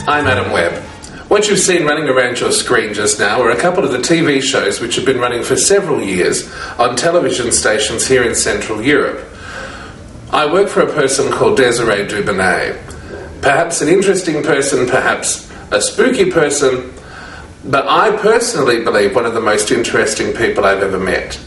I'm Adam Webb. What you've seen running around your screen just now are a couple of the TV shows which have been running for several years on television stations here in Central Europe. I work for a person called Desiree Dubounet. Perhaps an interesting person, perhaps a spooky person, but I personally believe one of the most interesting people I've ever met.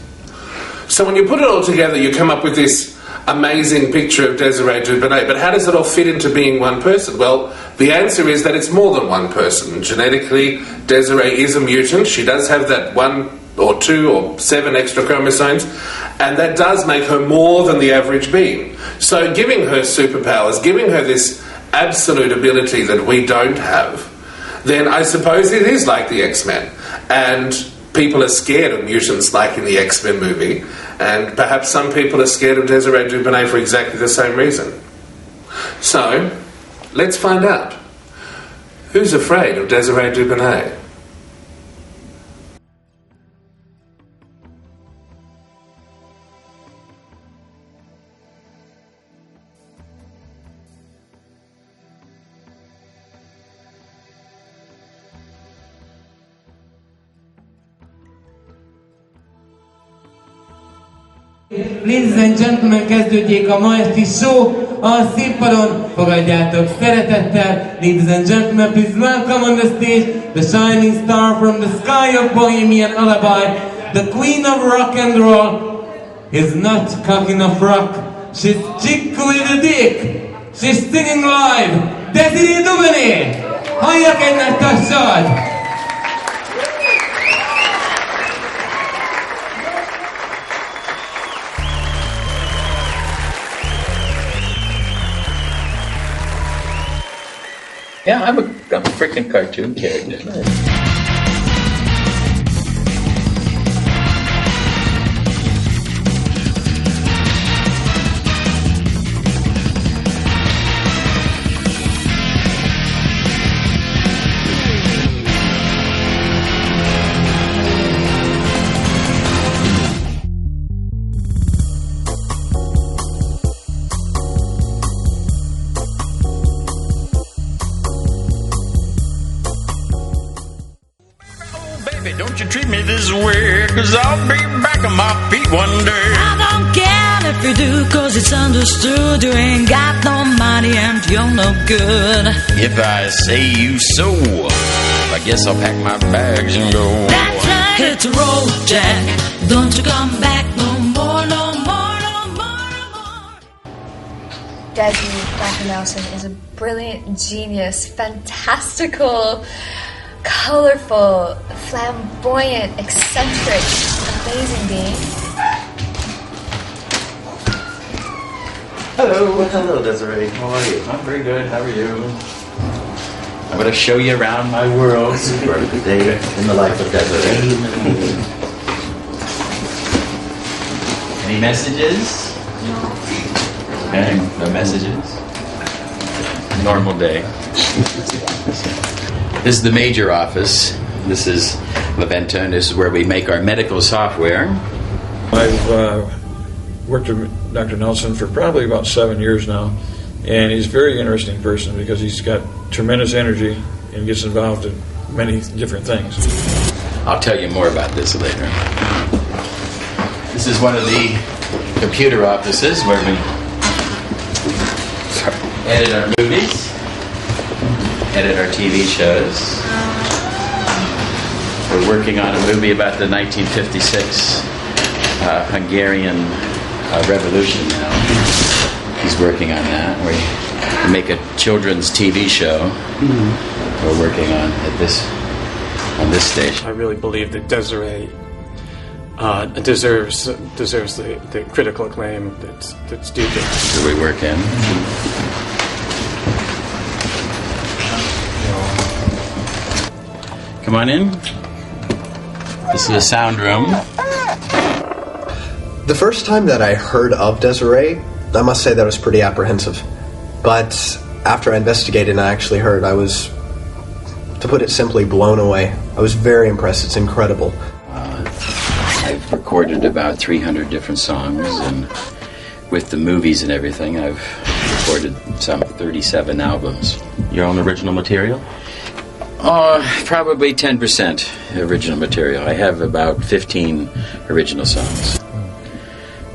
So when you put it all together, you come up with this amazing picture of Desiree Dubounet, but how does it all fit into being one person? Well, the answer is that it's more than one person. Genetically, Desiree is a mutant. She does have that 1 or 2 or 7 extra chromosomes, and that does make her more than the average being. So giving her superpowers, giving her this absolute ability that we don't have, then I suppose it is like the X-Men. And people are scared of mutants like in the X-Men movie, and perhaps some people are scared of Desiree Dubounet for exactly the same reason. So, let's find out. Who's afraid of Desiree Dubounet? Ladies and gentlemen, kezdődjék a ma esti show. A színpadon fogadjátok szeretettel. Ladies and gentlemen, please welcome on the stage the shining star from the sky of Bohemian Lullaby, the queen of rock and roll. Is not cock enough rock. She's chick with a dick. She's singing live. Desiree Dubounet. Halljak egy nagy tassad. Yeah, I'm a freaking cartoon character. Don't you treat me this way, 'cause I'll be back on my feet one day. I don't care if you do, 'cause it's understood you ain't got no money and you're no good. If I say you so, I guess I'll pack my bags and go. That's right, hit the road, Jack. Don't you come back no more, no more, no more, no more. Desi, Dr. Nelson, is a brilliant genius, fantastical, colorful, flamboyant, eccentric, amazing being. Hello, Desiree. How are you? I'm very good. How are you? I'm going to show you around my world. This is a very good day in the life of Desiree. Any messages? No. Okay, no messages. Normal day. This is the major office. This is Laventa, and this is where we make our medical software. I've worked with Dr. Nelson for probably about 7 years now, and he's a very interesting person because he's got tremendous energy and gets involved in many different things. I'll tell you more about this later. This is one of the computer offices where we edit our movies, edit our TV shows. We're working on a movie about the 1956 Hungarian Revolution now. He's working on that. We make a children's TV show. We're working on this station. I really believe that Desiree deserves the critical acclaim that's due to him. So we work in. Come on in. This is the sound room. The first time that I heard of Desiree, I must say that I was pretty apprehensive. But after I investigated and I actually heard, I was, to put it simply, blown away. I was very impressed. It's incredible. I've recorded about 300 different songs, and with the movies and everything, I've recorded some 37 albums. Your own original material? Probably 10% original material. I have about 15 original songs.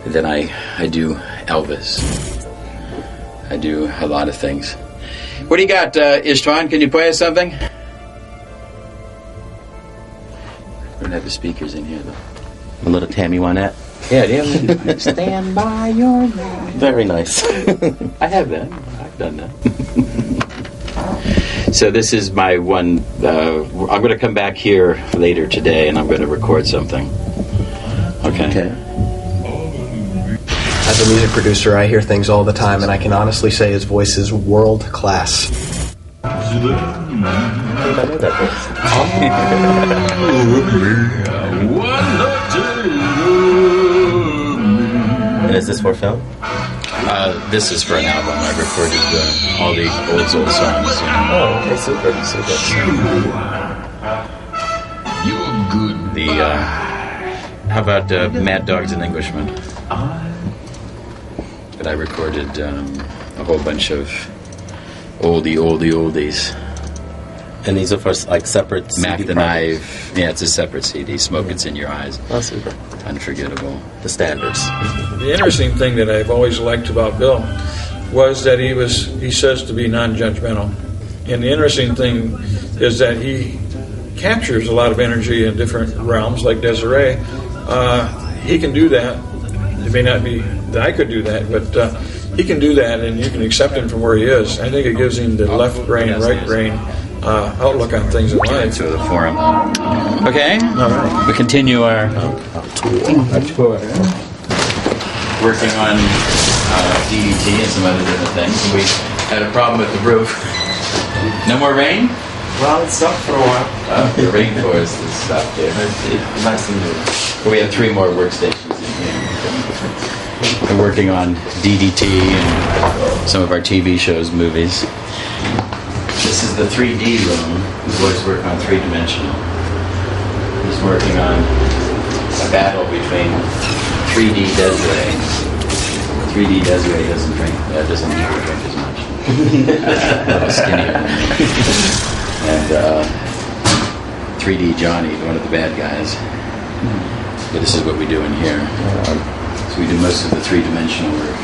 And then I do Elvis. I do a lot of things. What do you got, Istvan? Can you play us something? We don't have the speakers in here, though. A little Tammy Wynette? Yeah, do you have Stand By Your Man? Very nice. I have that. I've done that. So this is my one. I'm going to come back here later today, and I'm going to record something. Okay. As a music producer, I hear things all the time, and I can honestly say his voice is world class. I know that voice. And is this for film? This is for an album. I recorded all the old songs. Oh, okay, super. You're good. How about Mad Dogs and Englishmen? But I recorded a whole bunch of oldies. And these are for like separate CD Mac the projects? Knife. Yeah, it's a separate CD. Smoke It's in Your Eyes. Oh, super. Unforgettable. The standards. The interesting thing that I've always liked about Bill was that he says to be non-judgmental. And the interesting thing is that he captures a lot of energy in different realms, like Desiree. He can do that. It may not be that I could do that, but he can do that, and you can accept him from where he is. I think it gives him the left brain, right brain outlook on things in life. To the forum. Okay. All right. We continue our tour. Working on DDT and some other different things. We had a problem with the roof. No more rain? Well, it sucked for a while. The rainforest is stopped there. It's nice and new. We have 3 more workstations in here. We're working on DDT and some of our TV shows, movies. This is the 3D room. The boys work on 3-dimensional. He's working on a battle between 3D Desiree. 3D Desiree doesn't drink as much. A little skinnier. And 3D Johnny, one of the bad guys. But this is what we do in here. So we do most of the 3-dimensional work.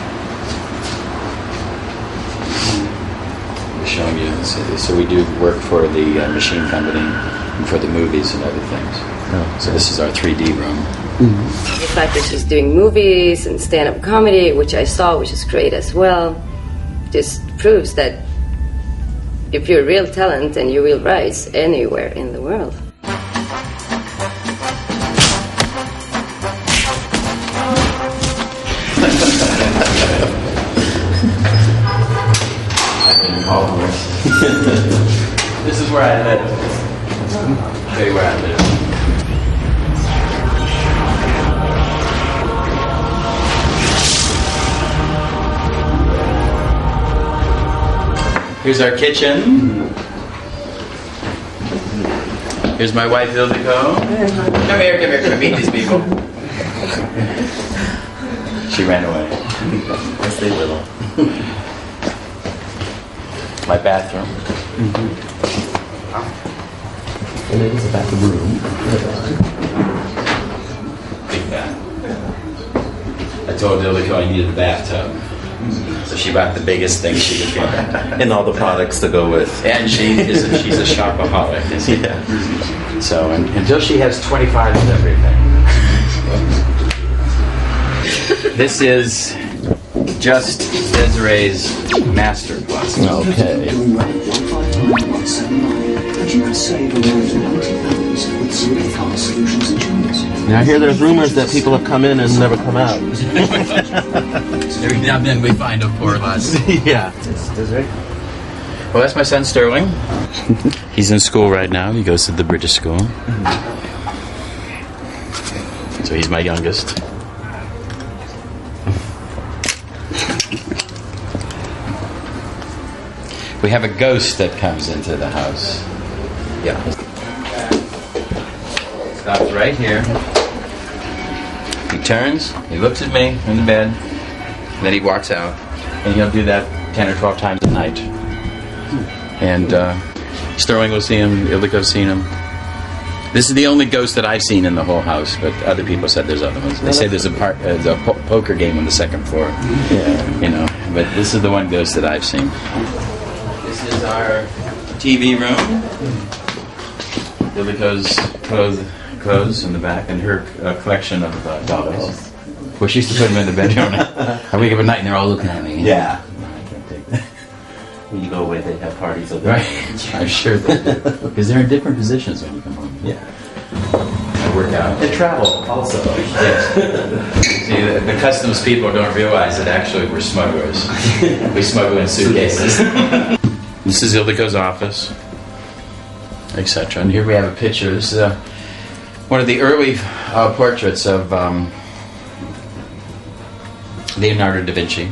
We're showing you. So we do work for the machine company and for the movies and other things. So this is our 3D room. The fact that she's doing movies and stand-up comedy, which I saw, which is great as well, just proves that if you're a real talent, then you will rise anywhere in the world. This is where I live. I'll show you where I live. Here's our kitchen. Here's my wife, Ildiko. Come here, meet these people. She ran away. Yes, they will. My bathroom. And it is a bathroom room. Big bath. I told Ildiko I needed a bathtub. So she bought the biggest thing she could get. And all the products to go with. And she's a shopaholic, isn't she? So until she has 25 of everything. This is just Desiree's master closet. Okay. Now I hear there's rumors that people have come in and never come out. Every now and then we find a poor lot. Yeah. Desiree? Well, that's my son Sterling. He's in school right now. He goes to the British school. So he's my youngest. We have a ghost that comes into the house. Yeah. Stops right here. He turns, he looks at me in the bed, and then he walks out. And he'll do that 10 or 12 times a night. And Sterling will see him, Ildiko's seen him. This is the only ghost that I've seen in the whole house, but other people said there's other ones. They say there's a poker game on the second floor. Yeah. You know, but this is the one ghost that I've seen. This is our TV room. Ildiko's clothes in the back, and her collection of dolls. Well, she used to put them in the bedroom. I wake up at night and they're all looking at me. Yeah. I can't take that. When you go away, they have parties over Right. I'm sure they do. Because they're in different positions when you come home. Yeah. I work out. And travel, also. Yes. See, the customs people don't realize that actually we're smugglers. We smuggle in suitcases. This is Ildiko's office, etc. And here we have a picture. This is one of the early portraits of Leonardo da Vinci.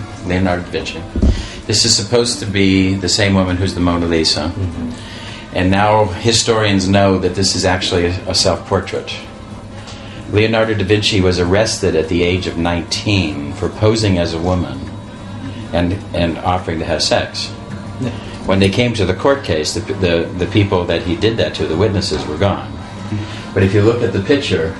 This is supposed to be the same woman who's the Mona Lisa. Mm-hmm. And now historians know that this is actually a self-portrait. Leonardo da Vinci was arrested at the age of 19 for posing as a woman and offering to have sex. Yeah. When they came to the court case, the people that he did that to, the witnesses, were gone. But if you look at the picture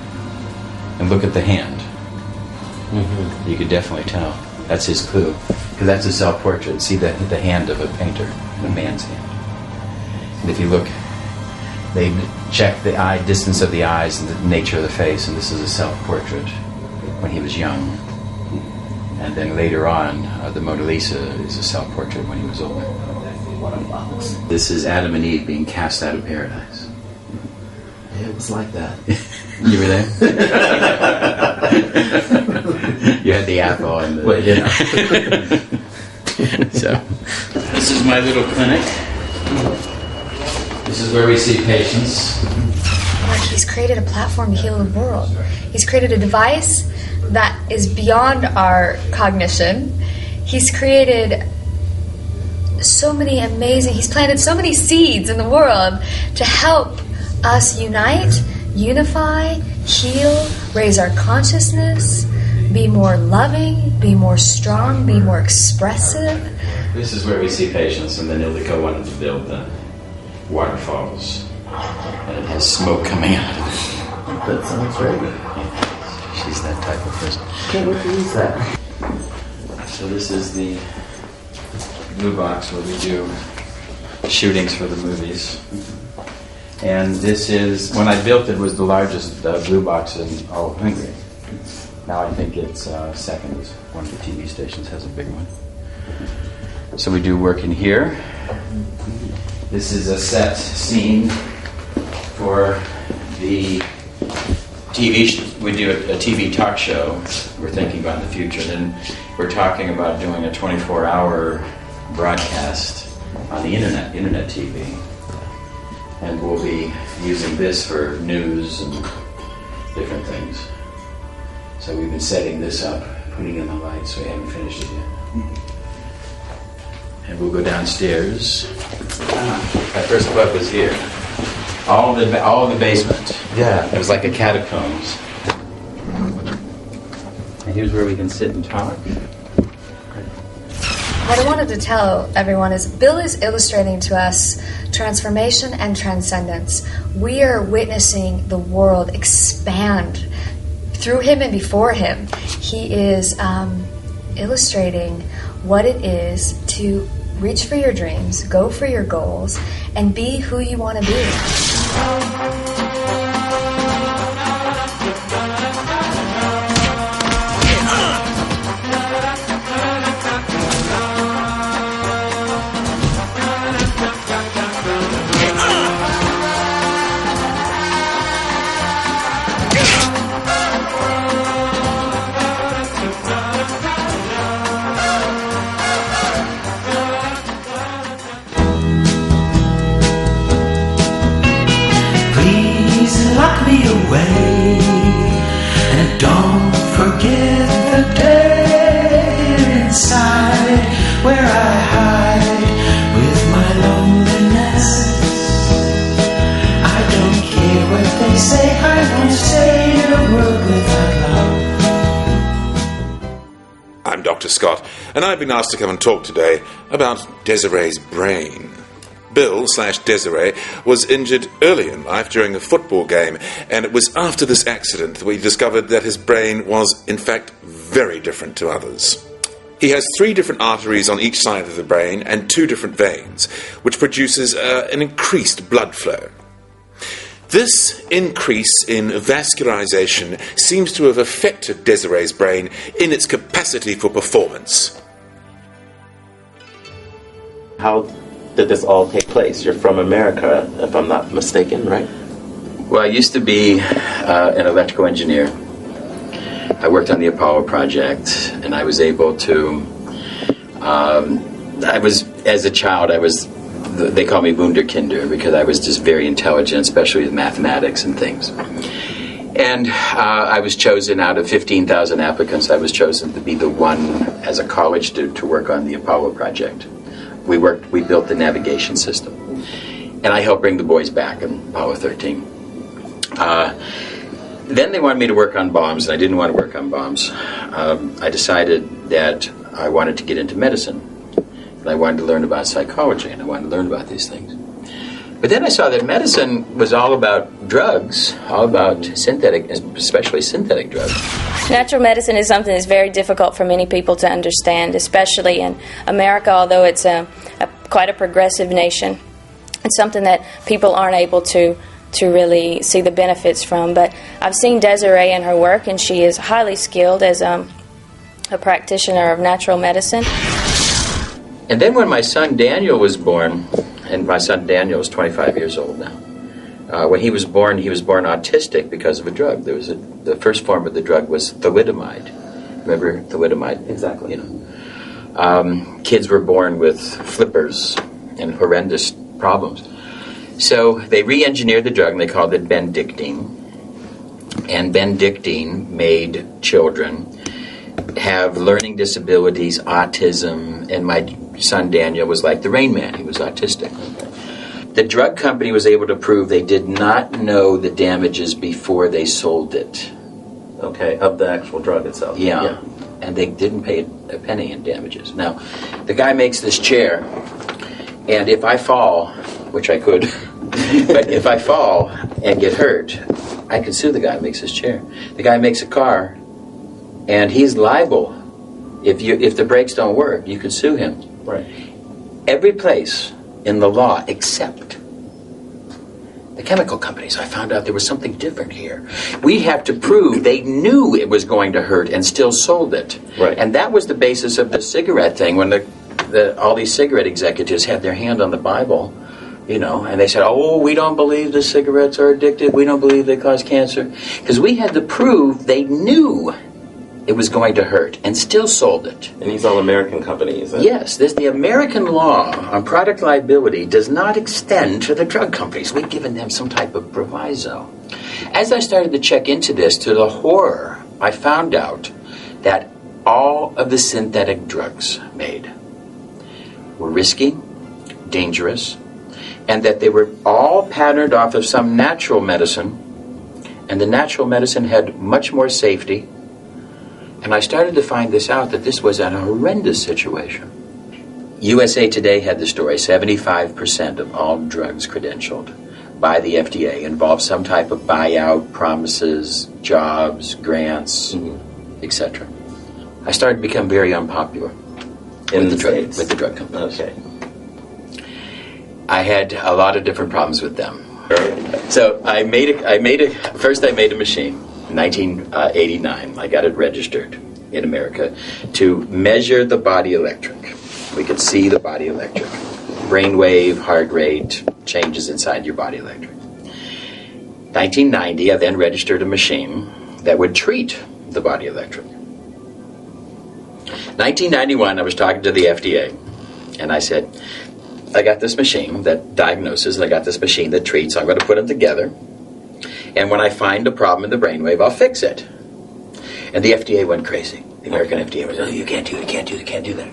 and look at the hand, mm-hmm. you could definitely tell. That's his clue. Because that's a self-portrait. See the hand of a painter, a man's hand. And if you look, they check the eye distance of the eyes and the nature of the face, and this is a self-portrait when he was young. And then later on, the Mona Lisa is a self-portrait when he was older. This is Adam and Eve being cast out of paradise. Yeah, it was like that. You were there? You had the apple and the... Well, yeah. So, this is my little clinic. This is where we see patients. Mark, he's created a platform to heal the world. He's created a device that is beyond our cognition. He's created so many amazing... He's planted so many seeds in the world to help us unite, unify, heal, raise our consciousness, be more loving, be more strong, be more expressive. This is where we see patients, and then Ildiko wanted to build the waterfalls. And it has smoke coming out of it. That sounds very good. She's that type of person. Can't wait to use that. So this is the blue box where we do shootings for the movies. And this is, when I built it, was the largest blue box in all of Hungary. Now I think it's second. One of the TV stations has a big one. So we do work in here. This is a set scene for the TV. We do a TV talk show. We're thinking about the future. Then we're talking about doing a 24-hour broadcast on the internet TV. And we'll be using this for news and different things. So we've been setting this up, putting in the lights. We haven't finished it yet. And we'll go downstairs. My first club was here. All the basement. Yeah. It was like a catacombs. And here's where we can sit and talk. What I wanted to tell everyone is Bill is illustrating to us transformation and transcendence. We are witnessing the world expand through him and before him. He is illustrating what it is to reach for your dreams, go for your goals, and be who you want to be. Lock me away, and don't forget the day inside where I hide with my loneliness. I don't care what they say, I won't stay in a world without love. I'm Dr. Scott, and I've been asked to come and talk today about Desiree's brain. Bill/Desiree was injured early in life during a football game, and it was after this accident that we discovered that his brain was, in fact, very different to others. He has 3 different arteries on each side of the brain and 2 different veins, which produces an increased blood flow. This increase in vascularization seems to have affected Desiree's brain in its capacity for performance. How did this all take place? You're from America, if I'm not mistaken, right? Well, I used to be an electrical engineer. I worked on the Apollo project, and I was able to, as a child, they call me Wunderkinder, because I was just very intelligent, especially with mathematics and things. And I was chosen out of 15,000 applicants. I was chosen to be the one as a college to work on the Apollo project. We built the navigation system. And I helped bring the boys back in Apollo 13. Then they wanted me to work on bombs, and I didn't want to work on bombs. I decided that I wanted to get into medicine. And I wanted to learn about psychology, and I wanted to learn about these things. But then I saw that medicine was all about drugs, all about synthetic, especially synthetic drugs. Natural medicine is something that's very difficult for many people to understand, especially in America, although it's quite a progressive nation. It's something that people aren't able to really see the benefits from. But I've seen Desiree in her work, and she is highly skilled as a practitioner of natural medicine. And then when my son Daniel was born, and my son Daniel is 25 years old now. When he was born autistic because of a drug. The first form of the drug was thalidomide. Remember thalidomide? Exactly. You know, kids were born with flippers and horrendous problems. So they re-engineered the drug, and they called it bendictine. And bendictine made children have learning disabilities, autism, and my son Daniel was like the Rain Man. He was autistic. The drug company was able to prove they did not know the damages before they sold it. Okay, of the actual drug itself. Yeah. And they didn't pay a penny in damages. Now, the guy makes this chair, and if I fall, which I could, but if I fall and get hurt, I can sue the guy who makes this chair. The guy makes a car, and he's liable. If the brakes don't work, you can sue him. Right. Every place in the law except the chemical companies. I found out there was something different here. We have to prove they knew it was going to hurt and still sold it. Right. And that was the basis of the cigarette thing, when all these cigarette executives had their hand on the Bible, you know, and they said, oh, we don't believe the cigarettes are addictive. We don't believe they cause cancer. Because we had to prove they knew it was going to hurt and still sold it. And these all American companies. Yes, the American law on product liability does not extend to the drug companies. We've given them some type of proviso. As I started to check into this, to the horror, I found out that all of the synthetic drugs made were risky, dangerous, and that they were all patterned off of some natural medicine, and the natural medicine had much more safety. And I started to find this out, that this was an horrendous situation. USA Today had the story, 75% of all drugs credentialed by the FDA involve some type of buyout, promises, jobs, grants, etc. I started to become very unpopular. In the States? with the drug companies. Okay. I had a lot of different problems with them. So I made a machine in 1989. I got it registered in America to measure the body electric. We could see the body electric. Brainwave, heart rate, changes inside your body electric. 1990, I then registered a machine that would treat the body electric. 1991, I was talking to the FDA, and I said, I got this machine that diagnoses, and I got this machine that treats, so I'm going to put them together, and when I find a problem in the brainwave, I'll fix it. And the FDA went crazy. The American FDA was, you can't do that.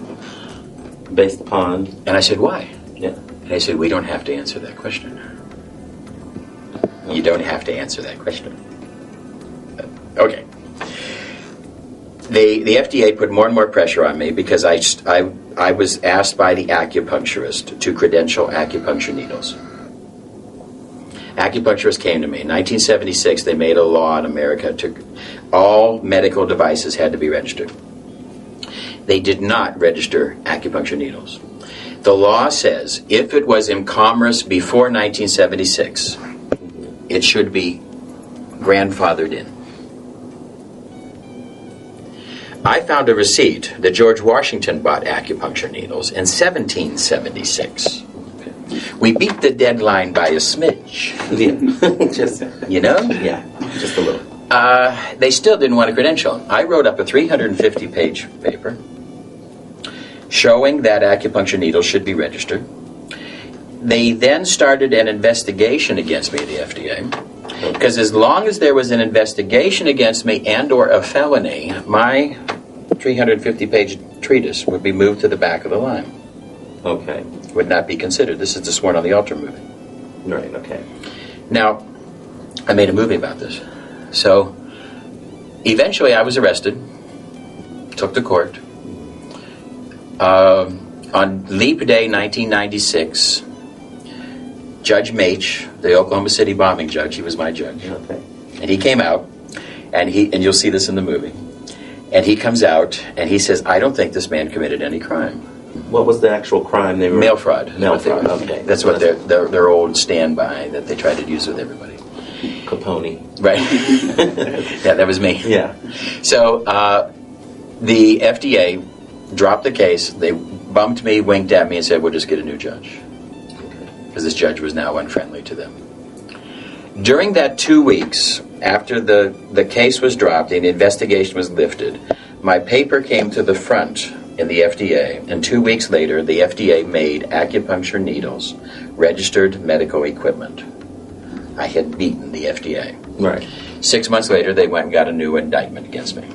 Based upon? And I said, why? Yeah. And they said, we don't have to answer that question. You don't have to answer that question. Okay. The FDA put more and more pressure on me because I was asked by the acupuncturist to credential acupuncture needles. Acupuncturists came to me. In 1976, they made a law in America to all medical devices had to be registered. They did not register acupuncture needles. The law says if it was in commerce before 1976, it should be grandfathered in. I found a receipt that George Washington bought acupuncture needles in 1776. We beat the deadline by a smidge. Just, you know? Yeah, just a little. They still didn't want a credential. I wrote up a 350-page paper showing that acupuncture needles should be registered. They then started an investigation against me at the FDA, because as long as there was an investigation against me and or a felony, my 350-page treatise would be moved to the back of the line. Okay. Would not be considered. This is the Sworn on the Altar movie. Right, okay. Now, I made a movie about this. So, eventually I was arrested, took to court. On Leap Day 1996, Judge Mach, the Oklahoma City bombing judge, he was my judge. Okay. And he came out, and you'll see this in the movie, and he comes out, and he says, I don't think this man committed any crime. What was the actual crime they were? Mail fraud. Mail fraud, okay. That's what their old standby that they try to use with everybody. Capone. Right. Yeah, that was me. Yeah. So the FDA dropped the case. They bumped me, winked at me, and said, we'll just get a new judge. Because this judge was now unfriendly to them. During that 2 weeks, after the case was dropped and the investigation was lifted, my paper came to the front in the FDA, and 2 weeks later, the FDA made acupuncture needles registered medical equipment. I had beaten the FDA. Right. 6 months later, they went and got a new indictment against me.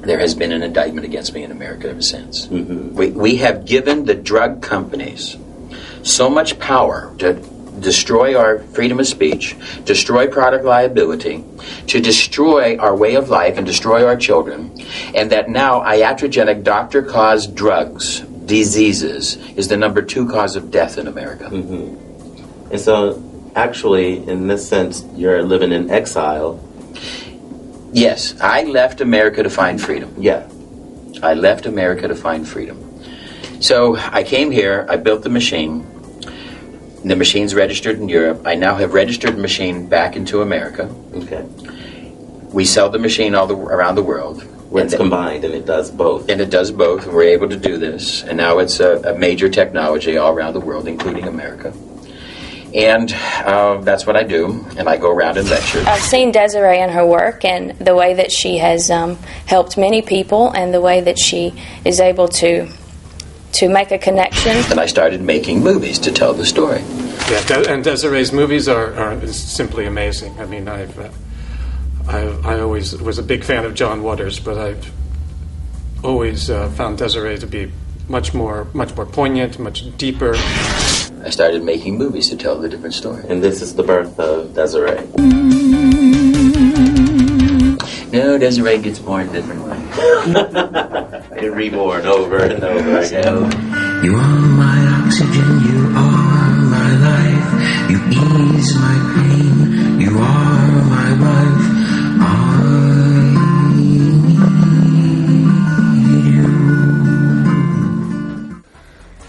There has been an indictment against me in America ever since. Mm-hmm. We have given the drug companies so much power to destroy our freedom of speech, destroy product liability, to destroy our way of life and destroy our children, and that now iatrogenic doctor-caused drugs, diseases, is the number 2 cause of death in America. Mm-hmm. And so, actually, in this sense, you're living in exile. Yes, I left America to find freedom. Yeah. I left America to find freedom. So I came here, I built the machine. The machine's registered in Europe. I now have registered the machine back into America. Okay. We sell the machine around the world. Where it's combined, and it does both. And it does both. We're able to do this. And now it's a major technology all around the world, including America. And that's what I do. And I go around and lecture. I've seen Desiree and her work and the way that she has helped many people and the way that she is able to make a connection. And I started making movies to tell the story. Yeah, and Desiree's movies are simply amazing. I mean, I always was a big fan of John Waters, but I've always found Desiree to be much more poignant, much deeper. I started making movies to tell the different story. And this is the birth of Desiree. No, Desiree gets born a different way. You're reborn over and over again. You are my oxygen, you are my life. You ease my pain, you are my wife. I need you.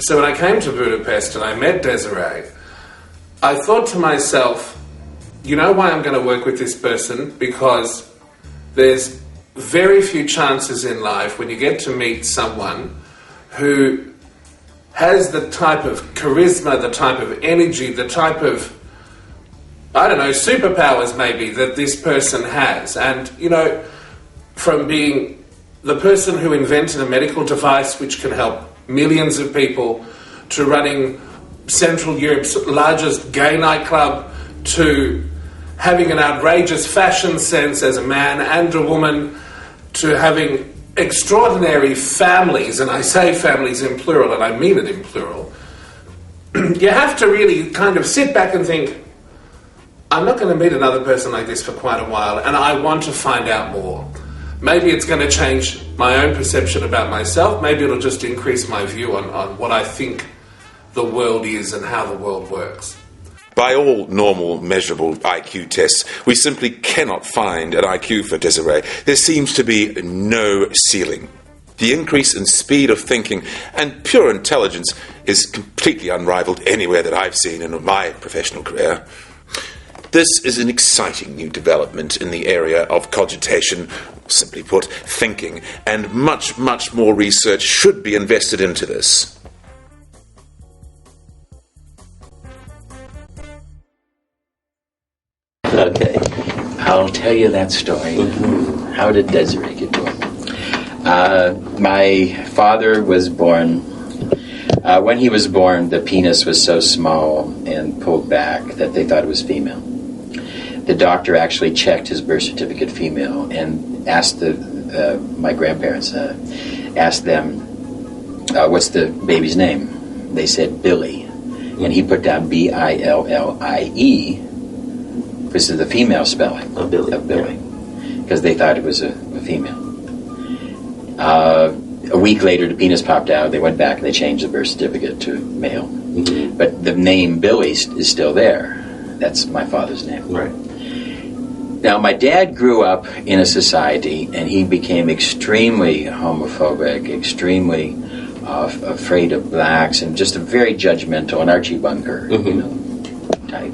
So when I came to Budapest and I met Desiree, I thought to myself, you know why I'm going to work with this person? Because there's very few chances in life when you get to meet someone who has the type of charisma, the type of energy, the type of, I don't know, superpowers maybe that this person has. And, you know, from being the person who invented a medical device which can help millions of people, to running Central Europe's largest gay nightclub, to having an outrageous fashion sense as a man and a woman, to having extraordinary families, and I say families in plural, and I mean it in plural. You have to really kind of sit back and think, I'm not going to meet another person like this for quite a while, and I want to find out more. Maybe it's going to change my own perception about myself. Maybe it'll just increase my view on what I think the world is and how the world works. By all normal measurable IQ tests, we simply cannot find an IQ for Desiree. There seems to be no ceiling. The increase in speed of thinking and pure intelligence is completely unrivaled anywhere that I've seen in my professional career. This is an exciting new development in the area of cogitation, simply put, thinking, and much, much more research should be invested into this. Okay, I'll tell you that story. How did Desiree get born? My father was born. When he was born, the penis was so small and pulled back that they thought it was female. The doctor actually checked his birth certificate female and asked my grandparents, asked them, what's the baby's name? They said Billy. And he put down Billie, which is the female spelling of Billy, because they thought it was a female. A week later, the penis popped out. They went back and they changed the birth certificate to male. Mm-hmm. But the name Billy is still there. That's my father's name. Right. Now, my dad grew up in a society, and he became extremely homophobic, extremely afraid of blacks, and just a very judgmental, an Archie Bunker, type,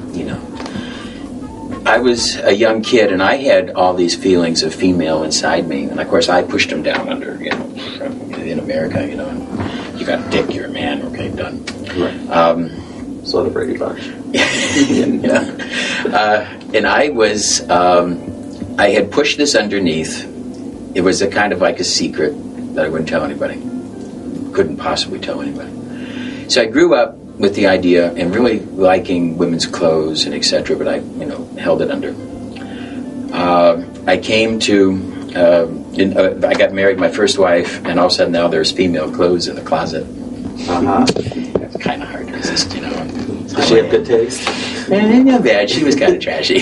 I was a young kid, and I had all these feelings of female inside me, and of course I pushed them down under, in America, and you got a dick, you're a man, okay, done. Right. So the Brady Bunch. And I was, I had pushed this underneath. It was a kind of like a secret that I wouldn't tell anybody. Couldn't possibly tell anybody. So I grew up with the idea and really liking women's clothes and etc., but I, held it under. I came to, I got married, my first wife, and all of a sudden now there's female clothes in the closet. It's kind of hard to resist, Does she have good taste? Not bad. She was kind of trashy.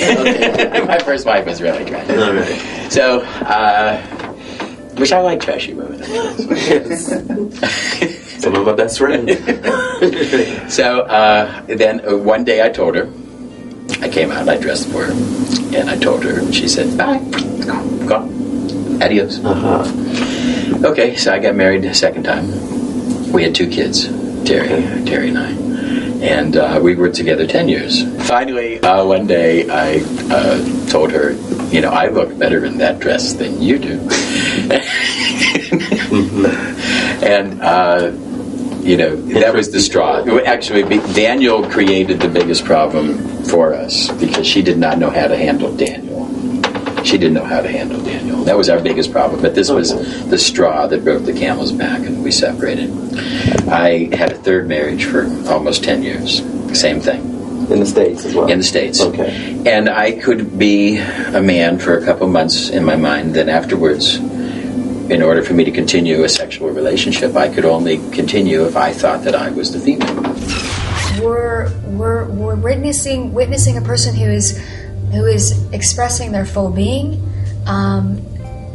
My first wife was really trashy. All right. So, which I like trashy women. Some of my best friends. So, then one day I told her, I came out and I dressed for her, and I told her, and she said, bye, go, adios. Okay, so I got married a second time. We had 2 kids, Terry and I. And we were together 10 years. Finally, one day I told her, I look better in that dress than you do. And, that was the straw. Actually, Daniel created the biggest problem for us because she did not know how to handle Daniel. She didn't know how to handle Daniel. That was our biggest problem. But this was the straw that broke the camel's back, and we separated. I had a third marriage for almost 10 years. Same thing. In the States as well? In the States. Okay. And I could be a man for a couple months in my mind. Then afterwards, in order for me to continue a sexual relationship, I could only continue if I thought that I was the female. We're witnessing a person who is expressing their full being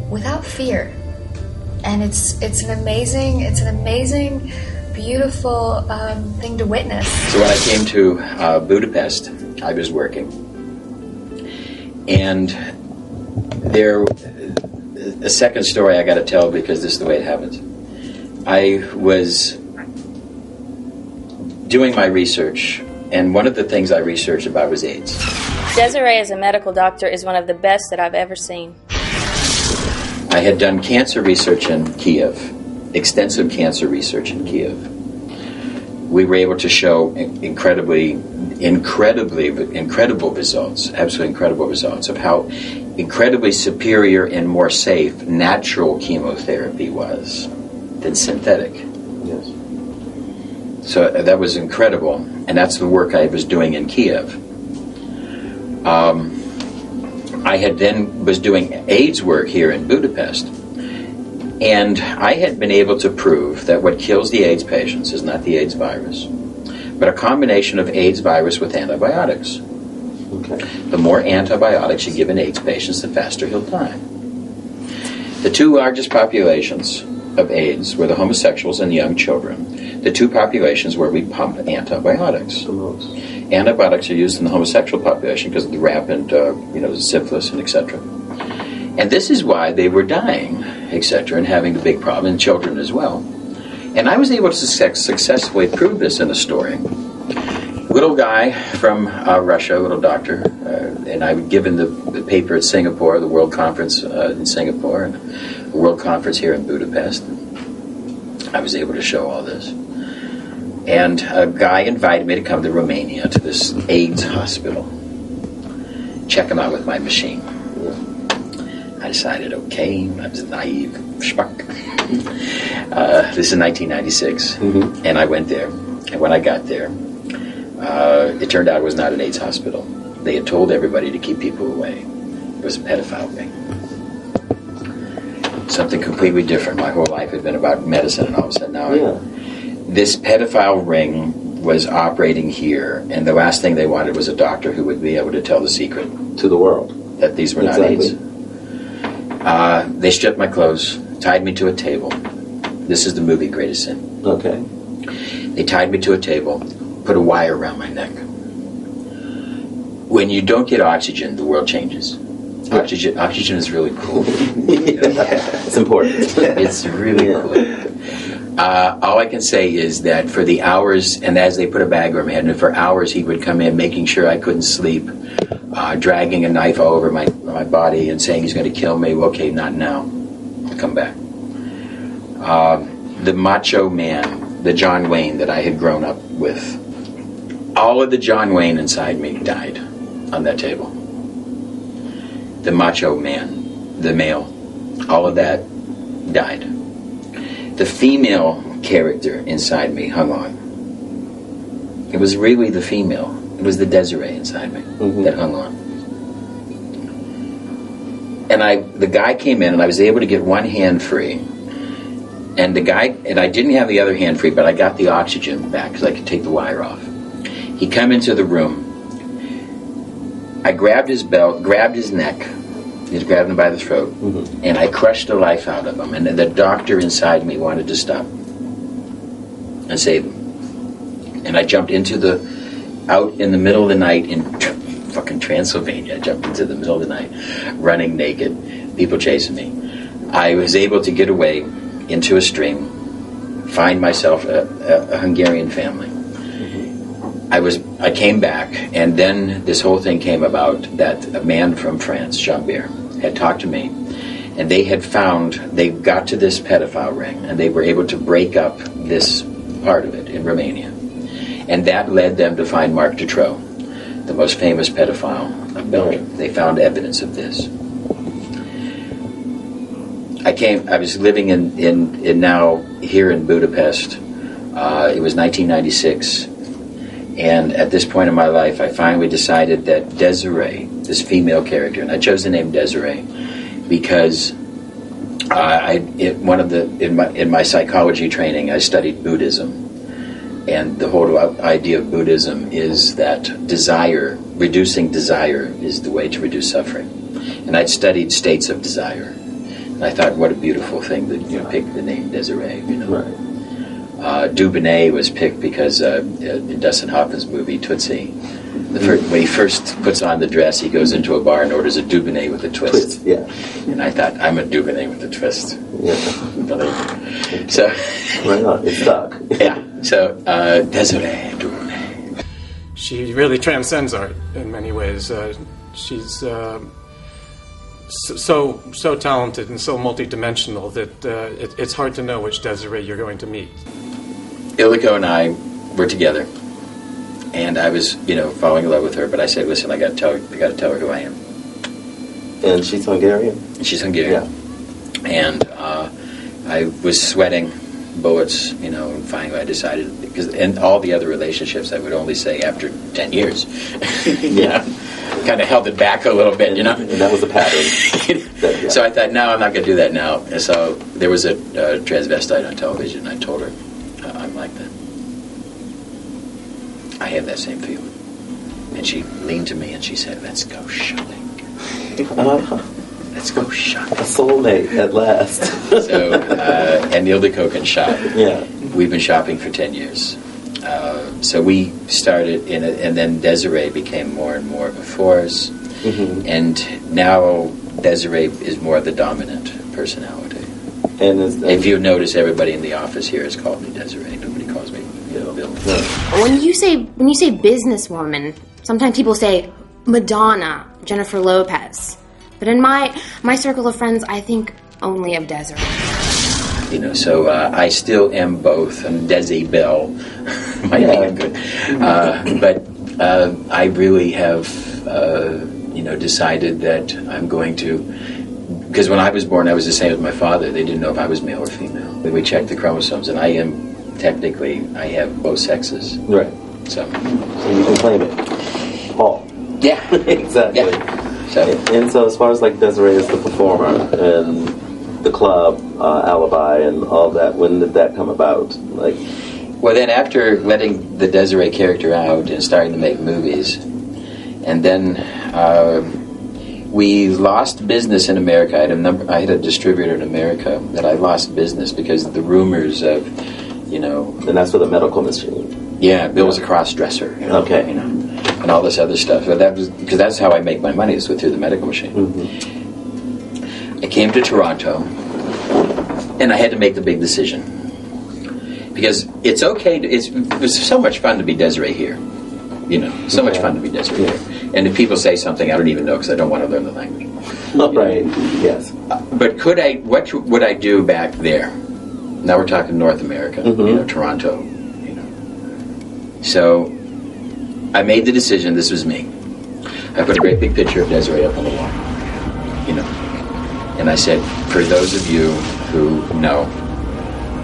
without fear, and it's an amazing, beautiful thing to witness. So when I came to Budapest, I was working, and a second story I got to tell because this is the way it happens. I was doing my research, and one of the things I researched about was AIDS. Desiree as a medical doctor is one of the best that I've ever seen. I had done cancer research in Kiev, extensive cancer research in Kiev. We were able to show incredible results, absolutely incredible results of how incredibly superior and more safe natural chemotherapy was than synthetic. Yes. So that was incredible, and that's the work I was doing in Kiev. I had then was doing AIDS work here in Budapest, and I had been able to prove that what kills the AIDS patients is not the AIDS virus, but a combination of AIDS virus with antibiotics. Okay. The more antibiotics you give an AIDS patient, the faster he'll die. The two largest populations of AIDS were the homosexuals and young children. The two populations where we pump antibiotics. Antibiotics are used in the homosexual population because of the rampant, syphilis and etc. And this is why they were dying, etc., and having the big problem, and children as well. And I was able to successfully prove this in a story. Little guy from Russia, little doctor, and I was given the paper at Singapore, the World Conference in Singapore, and a World Conference here in Budapest. I was able to show all this. And a guy invited me to come to Romania to this AIDS hospital. Check him out with my machine. I decided, okay, I was a naive schmuck. This is 1996, and I went there. And when I got there, it turned out it was not an AIDS hospital. They had told everybody to keep people away. It was a pedophile ring. Something completely different. My whole life had been about medicine, and all of a sudden now this pedophile ring was operating here, and the last thing they wanted was a doctor who would be able to tell the secret to the world that these were not AIDS. They stripped my clothes, tied me to a table. This is the movie Greatest Sin. Okay. They tied me to a table, put a wire around my neck. When you don't get oxygen, the world changes. Oxygen is really cool. It's important. It's really cool. All I can say is that for the hours, and as they put a bag over my head, and for hours he would come in making sure I couldn't sleep, dragging a knife all over my body and saying he's going to kill me. Well, okay, not now. I'll come back. The macho man, the John Wayne that I had grown up with, all of the John Wayne inside me died on that table. The macho man, the male, all of that died. The female character inside me hung on. It was really the female. It was the Desiree inside me that hung on. And the guy came in, and I was able to get one hand free. And I didn't have the other hand free, but I got the oxygen back because I could take the wire off. He came into the room. I grabbed his belt, grabbed his neck. He grabbed him by the throat, and I crushed the life out of him. And the doctor inside me wanted to stop and save him. And I jumped out in the middle of the night in fucking Transylvania. I jumped into the middle of the night, running naked, people chasing me. I was able to get away into a stream, find myself a Hungarian family. I came back, and then this whole thing came about that a man from France, Jean-Pierre, had talked to me, and they got to this pedophile ring, and they were able to break up this part of it in Romania. And that led them to find Marc Dutroux, the most famous pedophile of Belgium. They found evidence of this. I was living in now here in Budapest. It was 1996. And at this point in my life, I finally decided that Desiree, this female character, and I chose the name Desiree because in my psychology training, I studied Buddhism. And the whole idea of Buddhism is that reducing desire is the way to reduce suffering. And I'd studied states of desire. And I thought, what a beautiful thing that pick the name Desiree, Right. Dubounet was picked because in Dustin Hoffman's movie Tootsie, when he first puts on the dress, he goes into a bar and orders a Dubounet with a twist. And I thought, I'm a Dubounet with a twist. So, why not? It's dark. So, Desiree Dubounet. She really transcends art in many ways. She's so talented and so multidimensional that it's hard to know which Desiree you're going to meet. Ildiko and I were together, and I was, falling in love with her. But I said, "Listen, I got to tell her who I am." And she's Hungarian. She's Hungarian. Yeah. And I was sweating bullets, and finally I decided, because in all the other relationships I would only say after 10 years. Kind of held it back a little bit, And that was a pattern. So I thought, no, I'm not going to do that now. And so there was a transvestite on television, and I told her, I'm like that. I have that same feeling. And she leaned to me and she said, let's go shopping. Let's go shopping. A soulmate at last. So, and Ildiko can shop. Yeah. We've been shopping for 10 years. So we started and then Desiree became more and more of a force. Mm-hmm. And now Desiree is more the dominant personality. And if you notice, everybody in the office here has called me Desiree. Nobody calls me Bill. No. When you say businesswoman, sometimes people say Madonna, Jennifer Lopez. But in my circle of friends, I think only of Desiree. So I still am both. I'm Desi Bell. Might be good. But I really have, decided that I'm going to... Because when I was born, I was the same as my father. They didn't know if I was male or female. We checked the chromosomes, and I have both sexes. Right. So you can claim it. Paul. Yeah. Exactly. Yeah. And so as far as like Desiree as the performer and the club, Alibi and all that, when did that come about? Well, then after letting the Desiree character out and starting to make movies, and then we lost business in America. I had a distributor in America that I lost business because of the rumors of, And that's for the medical machine. Yeah, Bill was a cross-dresser. Okay. And all this other stuff. But because that's how I make my money, is through the medical machine. Mm-hmm. I came to Toronto, and I had to make the big decision. Because it's okay, it was so much fun to be Desiree here. So much fun to be Desiree here. And if people say something, I don't even know because I don't want to learn the language. Right, yes. But what would I do back there? Now we're talking North America, Toronto. So I made the decision, this was me. I put a great big picture of Desiree up on the wall. And I said, for those of you who know,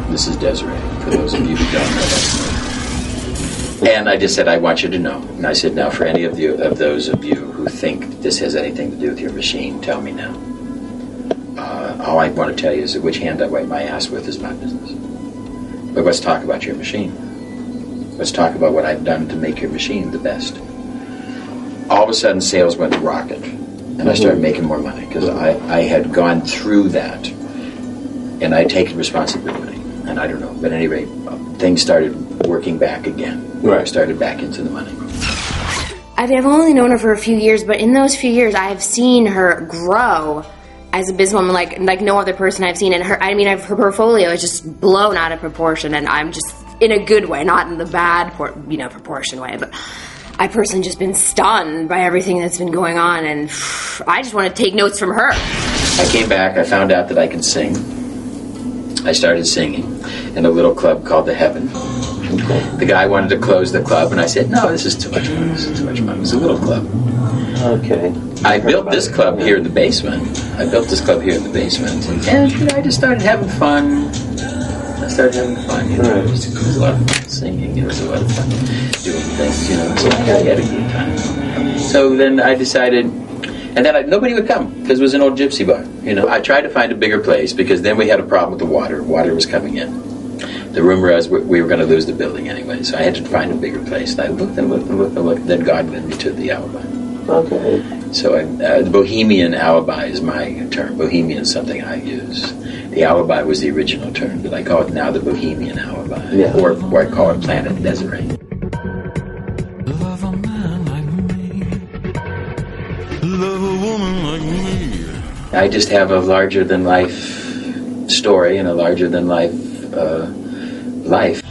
this is Desiree. For those of you who don't know, that's me. And I just said, I want you to know. And I said, now for any of those of you who think this has anything to do with your machine, tell me now. All I want to tell you is that which hand I wipe my ass with is my business. But let's talk about your machine. Let's talk about what I've done to make your machine the best. All of a sudden, sales went rocket. And I started making more money because I had gone through that. And I'd taken responsibility. And I don't know. But at any rate, things started working back again. Right. I started back into the money. I've only known her for a few years, but in those few years, I've seen her grow as a businesswoman like no other person I've seen. And her portfolio is just blown out of proportion, and I'm just in a good way, not in the bad proportion way, but I've personally just been stunned by everything that's been going on, and I just want to take notes from her. I came back, I found out that I could sing. I started singing in a little club called The Heaven. The guy wanted to close the club, and I said, no, this is too much fun. This is too much fun. It was a little club. Okay. I built this club here in the basement. And I just started having fun. It was a lot of fun singing. It was a lot of fun doing things, So I had a good time. So then I decided, and then nobody would come because it was an old gypsy bar. I tried to find a bigger place because then we had a problem with the water. Water was coming in. The rumor was we were going to lose the building anyway, so I had to find a bigger place. And I looked and looked and looked and looked. Then God led me to the Alibi. Okay. So the Bohemian Alibi is my term. Bohemian is something I use. The Alibi was the original term, but I call it now the Bohemian Alibi, or I call it Planet Desiree. Love a man like me. Love a woman like me. I just have a larger-than-life story and a larger-than-life life.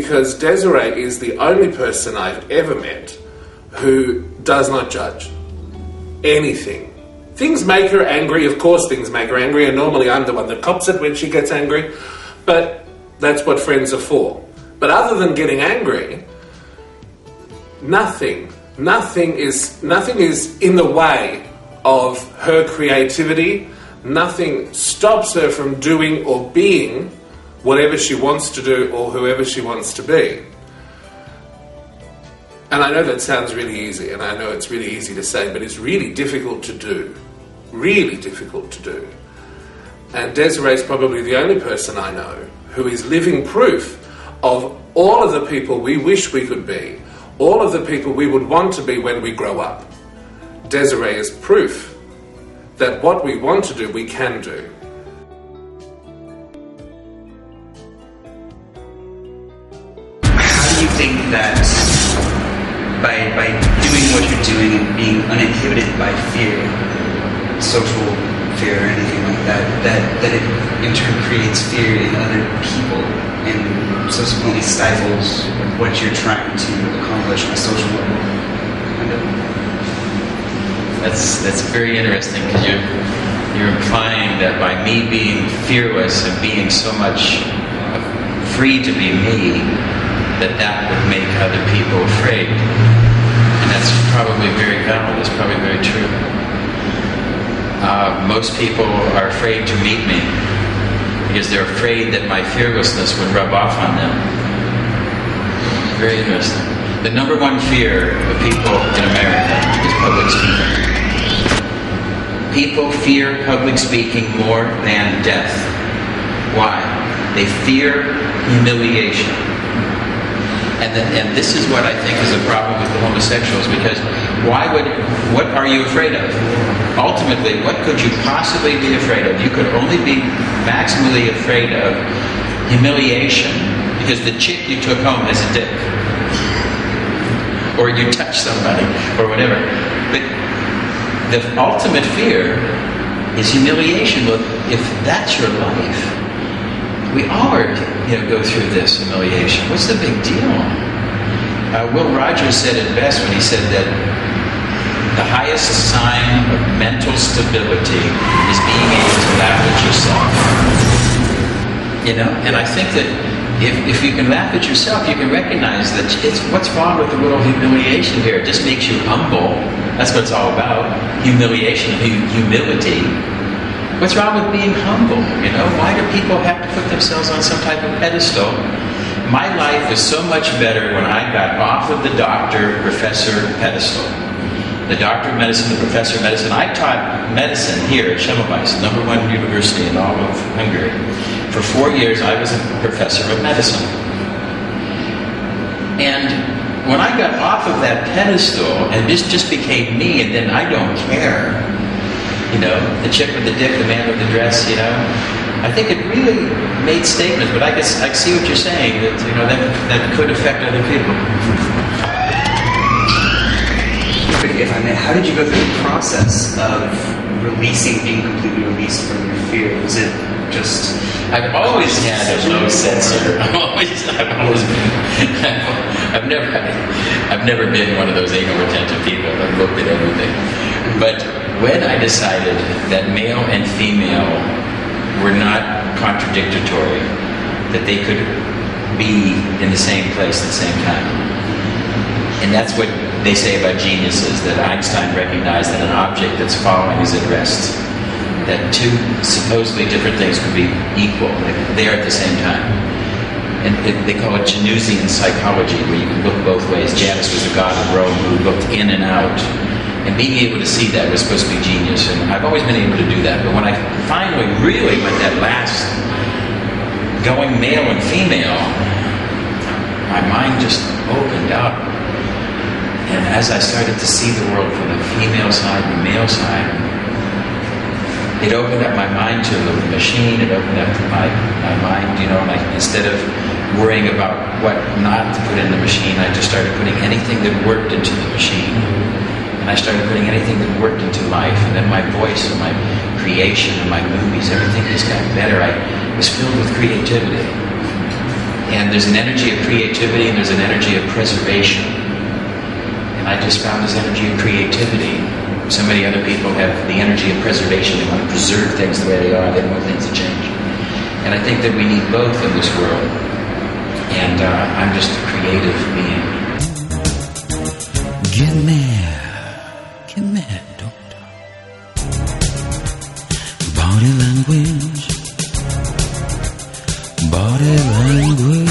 because Desiree is the only person I've ever met who does not judge anything. Things make her angry, of course things make her angry, and normally I'm the one that cops it when she gets angry, but that's what friends are for. But other than getting angry, nothing is in the way of her creativity. Nothing stops her from doing or being whatever she wants to do or whoever she wants to be. And I know that sounds really easy, and I know it's really easy to say, but it's really difficult to do. Really difficult to do. And Desiree's probably the only person I know who is living proof of all of the people we wish we could be, all of the people we would want to be when we grow up. Desiree is proof that what we want to do, we can do. How do you think that by doing what you're doing and being uninhibited by fear, social fear or anything like that it in turn creates fear in other people and subsequently stifles what you're trying to accomplish on a social level? That's very interesting, because you're implying that by me being fearless and being so much free to be me, that would make other people afraid. And that's probably very valid. It's probably very true. Most people are afraid to meet me because they're afraid that my fearlessness would rub off on them. Very interesting. The number one fear of people in America is public speaking. People fear public speaking more than death. Why? They fear humiliation. And this is what I think is a problem with the homosexuals, because what are you afraid of? Ultimately, what could you possibly be afraid of? You could only be maximally afraid of humiliation because the chick you took home has a dick. Or you touched somebody, or whatever. But the ultimate fear is humiliation. Well, if that's your life, we all go through this humiliation. What's the big deal? Will Rogers said it best when he said that the highest sign of mental stability is being able to laugh at yourself. And I think that if you can laugh at yourself, you can recognize that what's wrong with the little humiliation here? It just makes you humble. That's what it's all about. Humiliation, humility. What's wrong with being humble? Why do people have to put themselves on some type of pedestal? My life was so much better when I got off of the doctor, professor pedestal. The doctor of medicine, the professor of medicine. I taught medicine here at Semmelweis, #1 university in all of Hungary. For 4 years, I was a professor of medicine. And when I got off of that pedestal and this just became me, and then I don't care, the chick with the dick, the man with the dress, I think it really made statements, but I guess I see what you're saying, that could affect other people. If I may, how did you go through the process of being completely released from your fear? Was it just... I've always had a low sensor. I've never been one of those anal retentive people that looked at everything. But when I decided that male and female were not contradictory, that they could be in the same place at the same time, and that's what they say about geniuses, that Einstein recognized that an object that's falling is at rest, that two supposedly different things could be equal, they're at the same time. And they call it Janusian psychology, where you can look both ways. Janus was a god of Rome who looked in and out. And being able to see that was supposed to be genius. And I've always been able to do that. But when I finally really went that last going male and female, my mind just opened up. And as I started to see the world from the female side and the male side, it opened up my mind to the machine. It opened up my mind, and instead of worrying about what not to put in the machine, I just started putting anything that worked into the machine. And I started putting anything that worked into life. And then my voice and my creation and my movies, everything just got better. I was filled with creativity. And there's an energy of creativity and there's an energy of preservation. And I just found this energy of creativity. So many other people have the energy of preservation. They want to preserve things the way they are. They don't want things to change. And I think that we need both in this world. And I'm just a creative being. Get mad, doctor. Body language. Body language.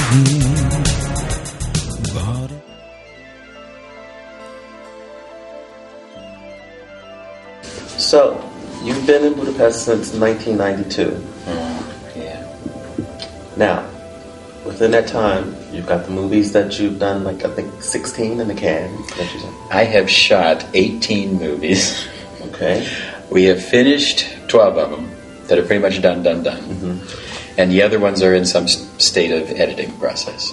Body. So, you've been in Budapest since 1992. Yeah. Now, within that time, you've got the movies that you've done, like I think 16 in the can. I have shot 18 movies. Okay. We have finished 12 of them that are pretty much done. Mm-hmm. And the other ones are in some state of editing process.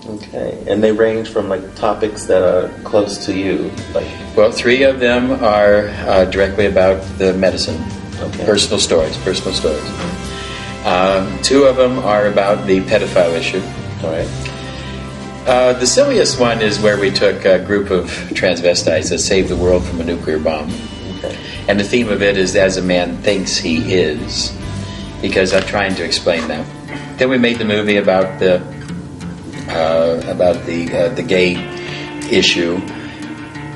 Okay. And they range from like topics that are close to you, like. Well, 3 of them are directly about the medicine, personal stories. 2 of them are about the pedophile issue. All right. The silliest one is where we took a group of transvestites that saved the world from a nuclear bomb. Okay. And the theme of it is as a man thinks he is, because I'm trying to explain that. Then we made the movie about the gay issue,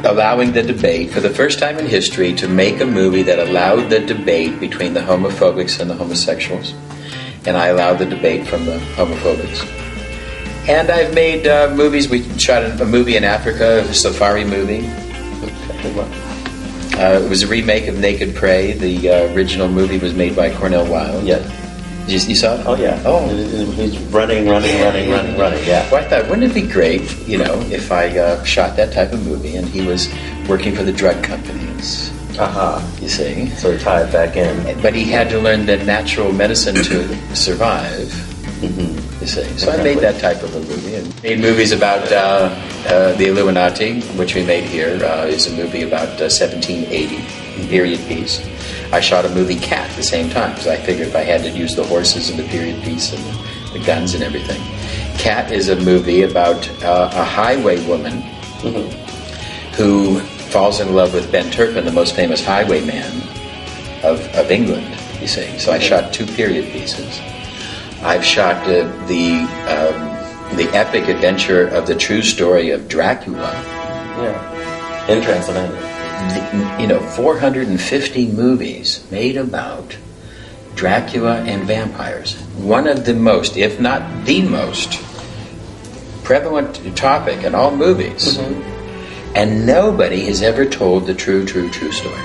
allowing the debate for the first time in history to make a movie that allowed the debate between the homophobics and the homosexuals. And I allowed the debate from the homophobics. And I've made movies. We shot a movie in Africa, a safari movie. It was a remake of Naked Prey. The original movie was made by Cornel Wilde. Yeah. You saw it? Oh, yeah. Oh. He's running, yeah. Well, I thought, wouldn't it be great, if I shot that type of movie and he was working for the drug companies. You see? So he tied back in. But he had to learn the natural medicine to survive. Mm-hmm. You see? So I made that type of a movie. And made movies about the Illuminati, which we made here. Is a movie about 1780, period piece. I shot a movie, Cat, at the same time, because I figured if I had to use the horses and the period piece and the guns and everything. Cat is a movie about a highway woman who falls in love with Ben Turpin, the most famous highwayman of England, you see. So I shot 2 period pieces. I've shot the epic adventure of the true story of Dracula. Yeah, in Transylvania. 450 movies made about Dracula and vampires. One of the most, if not the most, prevalent topic in all movies. Mm-hmm. And nobody has ever told the true story.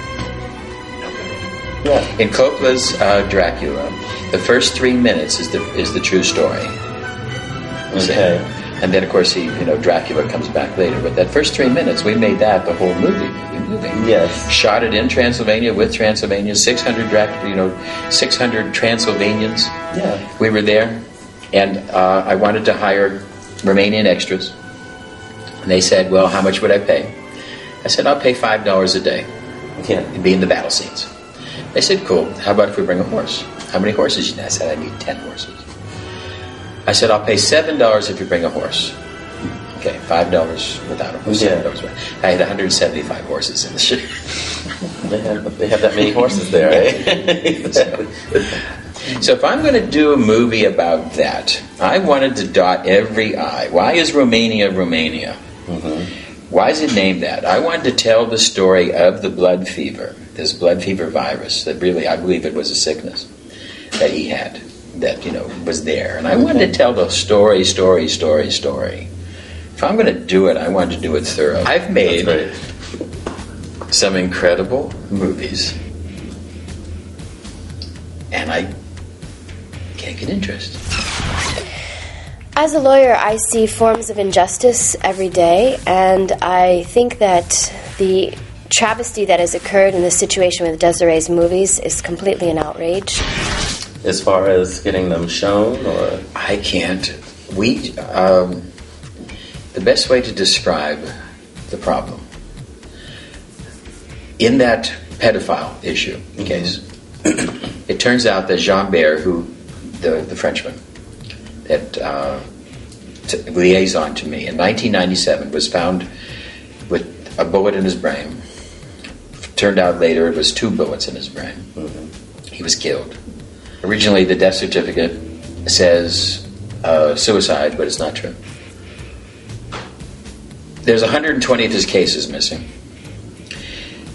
Yeah. In Coppola's Dracula, the first 3 minutes is the true story. Okay. And then, of course, Dracula comes back later. But that first 3 minutes, we made that the whole movie. Yes. Shot it in Transylvania with Transylvanians, 600 Transylvanians. Yeah. We were there, and I wanted to hire Romanian extras. And they said, well, how much would I pay? I said, I'll pay $5 a day. Yeah. And be in the battle scenes. They said, cool. How about if we bring a horse? How many horses? I said, I need 10 horses. I said, I'll pay $7 if you bring a horse. Okay, $5 without a horse. Yeah. $7 without. I had 175 horses in the ship. They have that many horses there, eh? So if I'm going to do a movie about that, I wanted to dot every I. Why is Romania Romania? Mm-hmm. Why is it named that? I wanted to tell the story of the blood fever, this blood fever virus that really, I believe it was a sickness that he had, that, was there. And I wanted to tell the story. If I'm going to do it, I wanted to do it thorough. I've made some incredible movies, and I can't get interest. As a lawyer, I see forms of injustice every day, and I think that the travesty that has occurred in this situation with Desiree's movies is completely an outrage. As far as getting them shown, or? I can't. The best way to describe the problem, in that pedophile issue case, it turns out that Jean Baer, the Frenchman, liaison to me in 1997 was found with a bullet in his brain. Turned out later it was 2 bullets in his brain. He was killed. Originally the death certificate says suicide, but it's not true. There's 120 of his cases missing.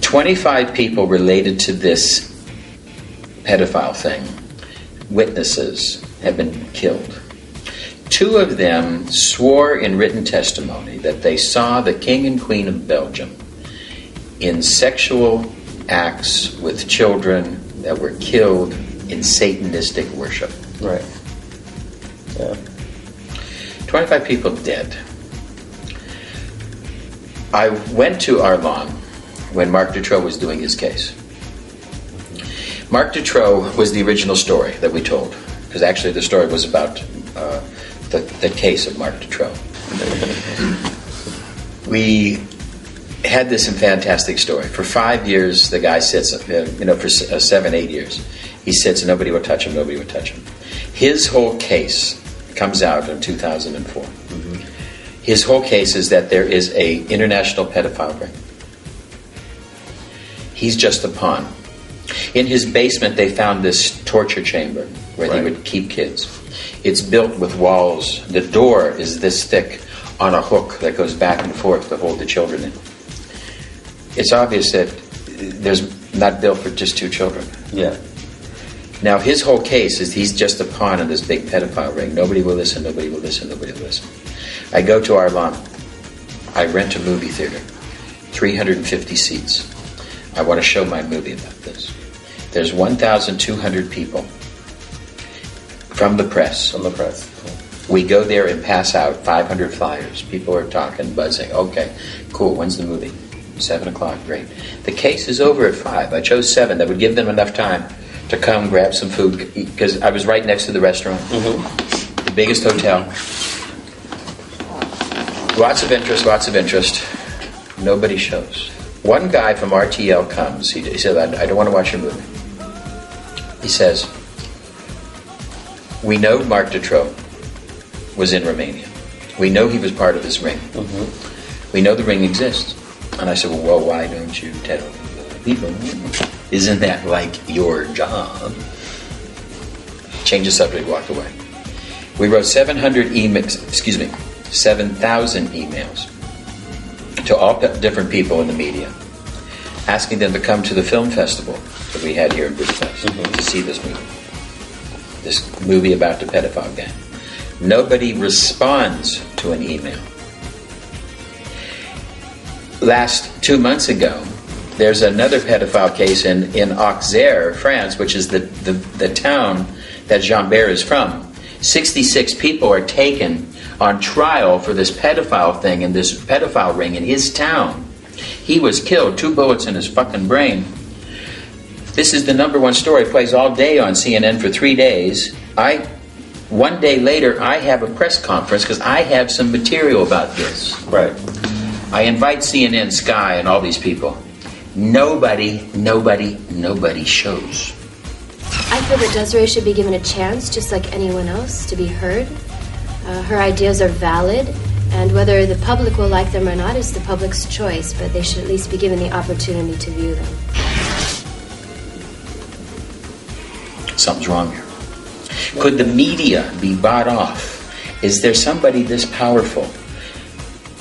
25 people related to this pedophile thing, witnesses, have been killed. 2 of them swore in written testimony that they saw the King and Queen of Belgium in sexual acts with children that were killed in Satanistic worship. Right. Yeah. 25 people dead. I went to Arlon when Marc Dutroux was doing his case. Marc Dutroux was the original story that we told, because actually the story was about the case of Marc Dutroux. We had this fantastic story. For 5 years, the guy sits, for 7, 8 years, he sits and nobody would touch him, nobody would touch him. His whole case comes out in 2004. His whole case is that there is a international pedophile ring. He's just a pawn. In his basement, they found this torture chamber where they would keep kids. It's built with walls. The door is this thick on a hook that goes back and forth to hold the children in. It's obvious that there's not built for just 2 children. Yeah. Now, his whole case is he's just a pawn in this big pedophile ring. Nobody will listen, nobody will listen, nobody will listen. I go to Arlon. I rent a movie theater, 350 seats. I want to show my movie about this. There's 1,200 people from the press. From the press. We go there and pass out 500 flyers. People are talking, buzzing. Okay, cool. When's the movie? 7 o'clock. Great. The case is over at 5. I chose 7. That would give them enough time to come grab some food, because I was right next to the restaurant. The biggest hotel. Lots of interest. Nobody shows. One guy from RTL comes. He said, I don't want to watch your movie. He says, we know Marc Dutroux was in Romania. We know he was part of this ring. We know the ring exists. And I said, well, why don't you tell people? Isn't that like your job? Change the subject, walked away. We wrote 7,000 emails to all different people in the media, asking them to come to the film festival that we had here in Budapest to see this movie about the pedophile gang. Nobody responds to an email. Last 2 months ago, there's another pedophile case in Auxerre, France, which is the town that Jean-Bert is from. 66 people are taken on trial for this pedophile thing and this pedophile ring in his town. He was killed, 2 bullets in his fucking brain. This is the #1 story. It plays all day on CNN for 3 days. 1 day later, I have a press conference because I have some material about this. Right. I invite CNN, Sky, and all these people. Nobody shows. I feel that Desiree should be given a chance, just like anyone else, to be heard. Her ideas are valid, and whether the public will like them or not is the public's choice, but they should at least be given the opportunity to view them. Something's wrong here. Could the media be bought off? Is there somebody this powerful?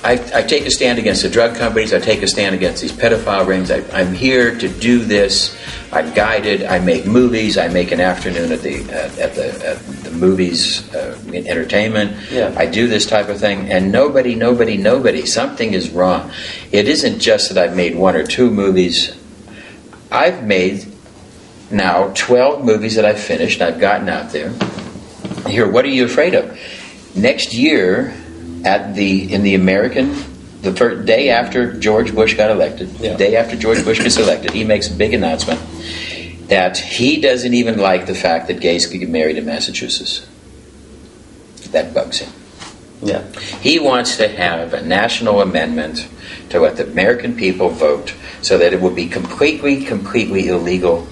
I take a stand against the drug companies. I take a stand against these pedophile rings. I'm here to do this. I'm guided. I make movies. I make an afternoon at the movies in entertainment. Yeah. I do this type of thing, and nobody. Something is wrong. It isn't just that I've made 1 or 2 movies. I've made now 12 movies that I've finished. I've gotten out there. Here, what are you afraid of? Next year, the first day after George Bush got elected, the day after George Bush gets elected, he makes a big announcement that he doesn't even like the fact that gays could get married in Massachusetts. That bugs him. Yeah. He wants to have a national amendment to let the American people vote so that it will be completely illegal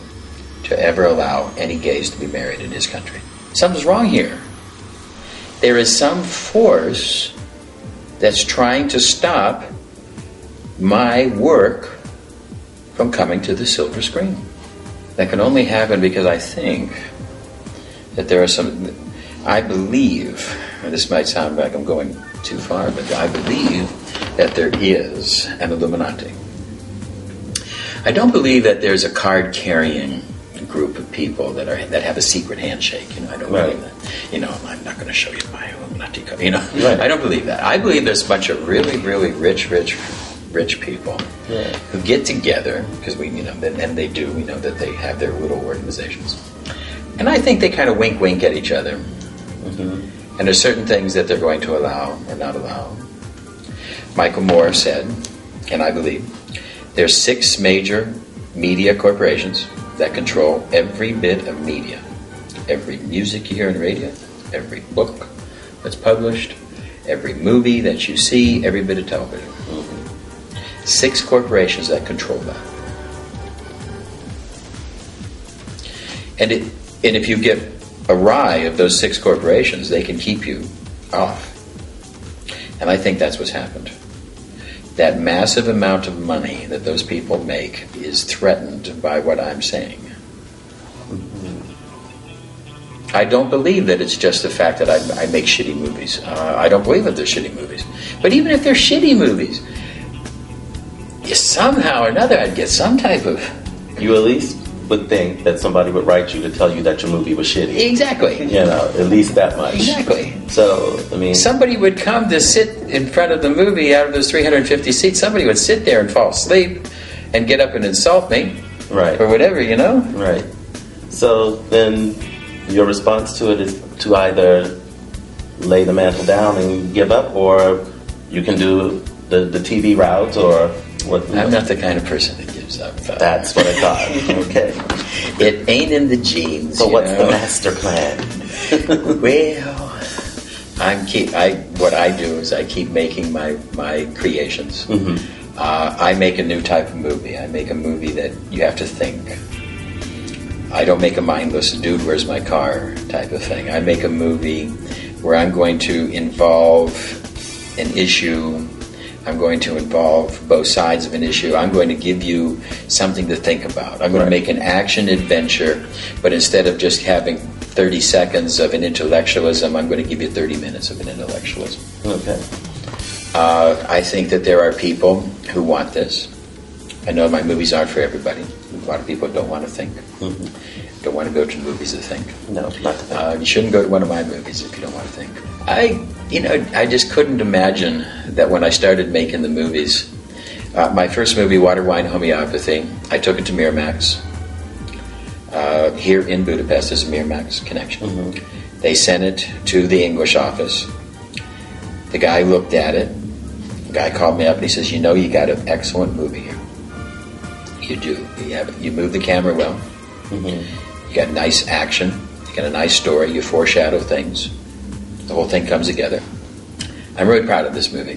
to ever allow any gays to be married in his country. Something's wrong here. there is some force that's trying to stop my work from coming to the silver screen. That can only happen because I think that there are some, I believe, and this might sound like I'm going too far, but I believe that there is an Illuminati. I don't believe that there's a card-carrying group of people that have a secret handshake. I don't believe that. I'm not going to show you my Illuminati card. I don't believe that. I believe there's a bunch of really, really rich people who get together because and they do. We know that they have their little organizations, and I think they kind of wink at each other. Mm-hmm. And there's certain things that they're going to allow or not allow. Michael Moore said, and I believe, there's 6 major media corporations that control every bit of media. Every music you hear on radio, every book that's published, every movie that you see, every bit of television. Mm-hmm. 6 corporations that control that. And if you get awry of those 6 corporations, they can keep you off. And I think that's what's happened. That massive amount of money that those people make is threatened by what I'm saying. I don't believe that it's just the fact that I make shitty movies. I don't believe that they're shitty movies. But even if they're shitty movies, somehow or another I'd get some type of... You at least would think that somebody would write you to tell you that your movie was shitty. Exactly. At least that much. Exactly. So, somebody would come to sit in front of the movie out of those 350 seats. Somebody would sit there and fall asleep and get up and insult me. Right. Or whatever, Right. So then your response to it is to either lay the mantle down and give up, or you can do the TV route, or what? I'm not the kind of person that gives up. That's what I thought. Okay. It ain't in the genes. So what's the master plan? Well, what I do is I keep making my creations. Mm-hmm. I make a new type of movie. I make a movie that you have to think. I don't make a mindless dude, where's my car type of thing. I make a movie where I'm going to involve an issue. I'm going to involve both sides of an issue. I'm going to give you something to think about. I'm going to make an action adventure, but instead of just having 30 seconds of an intellectualism, I'm going to give you 30 minutes of an intellectualism. Okay. I think that there are people who want this. I know my movies aren't for everybody. A lot of people don't want to think. Mm-hmm. Don't want to go to movies to think. No, not to think. You shouldn't go to one of my movies if you don't want to think. I just couldn't imagine that when I started making the movies, my first movie, Water, Wine, Homeopathy, I took it to Miramax. Here in Budapest, there's a Miramax connection. Mm-hmm. They sent it to the English office. The guy looked at it. The guy called me up and he says, you got an excellent movie here. You do. You move the camera well. Mm-hmm. You got nice action. You got a nice story. You foreshadow things. The whole thing comes together. I'm really proud of this movie.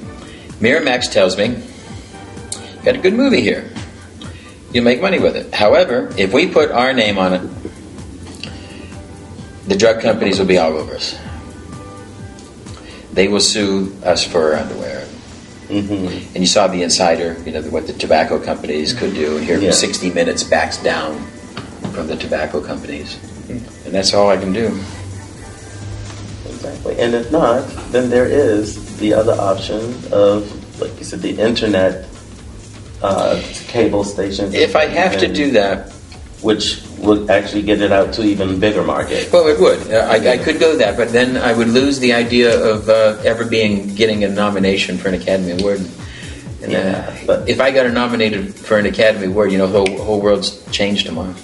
Miramax tells me, you got a good movie here. You'll make money with it. However, if we put our name on it, the drug companies will be all over us. They will sue us for our underwear. Mm-hmm. And you saw The Insider, what the tobacco companies could do. And here, 60 Minutes backs down from the tobacco companies. Mm-hmm. And that's all I can do. Exactly. And if not, then there is the other option of, like you said, the internet cable stations. If I have to do that, which would actually get it out to even bigger market. Well, it would. I could go that, but then I would lose the idea of ever getting a nomination for an Academy Award. And but if I got nominated for an Academy Award, the whole world's changed tomorrow.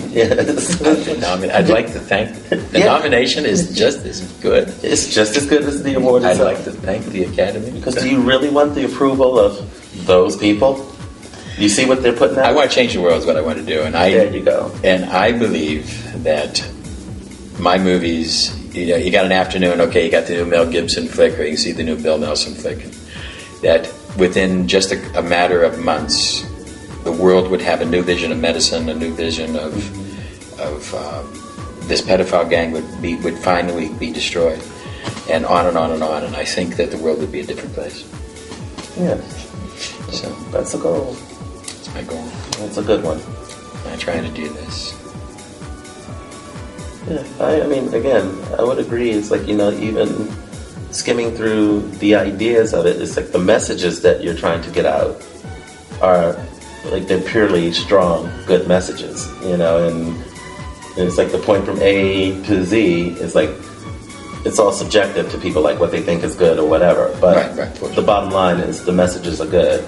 Yes. I'd like to thank the nomination is just as good. It's just as good as the award itself. I'd like to thank the Academy. Because do you really want the approval of those people? You see what they're putting out? I want to change the world is what I want to do. And there you go. And I believe that my movies, you got an afternoon, okay, you got the new Mel Gibson flick, or you can see the new Bill Nelson flick. That within just a matter of months, the world would have a new vision of medicine, a new vision of this pedophile gang would finally be destroyed. and on and on and on. And I think that the world would be a different place. Yeah. So that's a goal. That's my goal. That's a good one. I'm trying to do this. Yeah, I mean, again, I would agree. It's like, even skimming through the ideas of it, it's like the messages that you're trying to get out are like they're purely strong, good messages, and it's like the point from A to Z is like it's all subjective to people, like what they think is good or whatever. But the bottom line is the messages are good.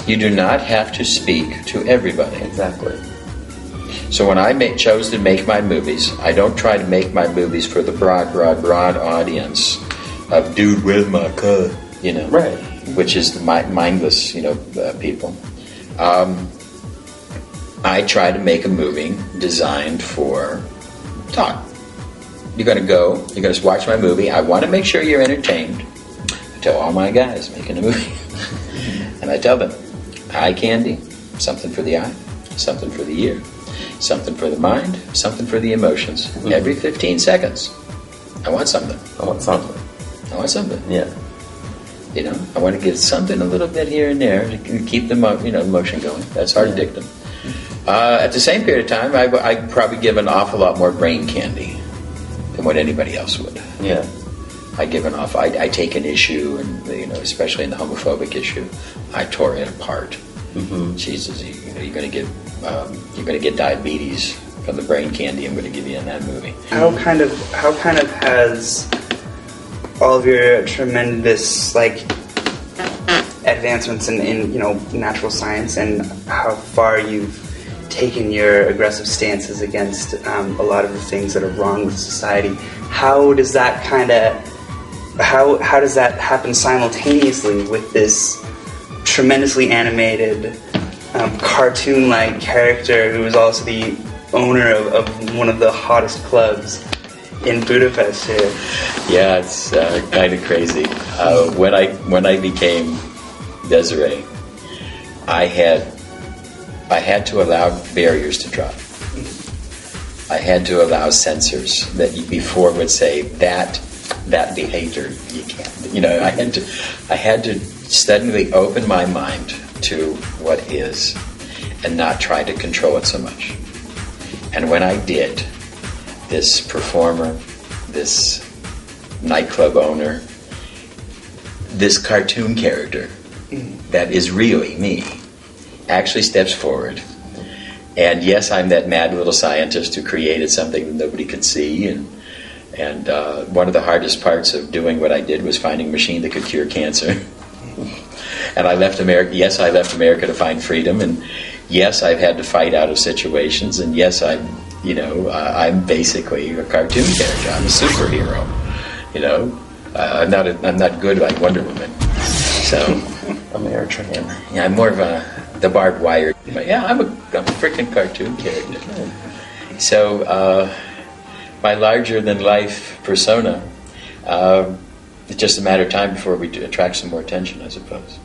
You do not have to speak to everybody. Exactly. So when I chose to make my movies, I don't try to make my movies for the broad audience of dude, where's my car? Right. Which is the mindless, people. I try to make a movie designed for talk. You're going to watch my movie. I want to make sure you're entertained. I tell all my guys making a movie. And I tell them, eye candy, something for the eye, something for the ear, something for the mind, something for the emotions. Mm-hmm. Every 15 seconds, I want something. Yeah. I want to get something a little bit here and there to keep the motion going. That's our dictum. At the same period of time, I probably give an awful lot more brain candy than what anybody else would. Yeah. I take an issue, and especially in the homophobic issue, I tore it apart. Mm-hmm. Jesus, you're going to get diabetes from the brain candy I'm going to give you in that movie. How kind of has all of your tremendous advancements in natural science and how far you've taken your aggressive stances against a lot of the things that are wrong with society, how does that happen simultaneously with this tremendously animated cartoon-like character who is also the owner of one of the hottest clubs in Budapest here? Yeah, it's kind of crazy. When I became Desiree, I had to allow barriers to drop. I had to allow censors that before would say that behavior you can't. I had to suddenly open my mind to what is, and not try to control it so much. And when I did, this performer, this nightclub owner, this cartoon character that is really me, actually steps forward. And yes, I'm that mad little scientist who created something that nobody could see. And one of the hardest parts of doing what I did was finding a machine that could cure cancer. And I left America. Yes, I left America to find freedom. And yes, I've had to fight out of situations. And yes, I'm basically a cartoon character. I'm a superhero. I'm not good like Wonder Woman. So American. Yeah, I'm more of the barbed wire. But yeah, I'm a freaking cartoon character. So my larger than life persona, it's just a matter of time before we attract some more attention, I suppose.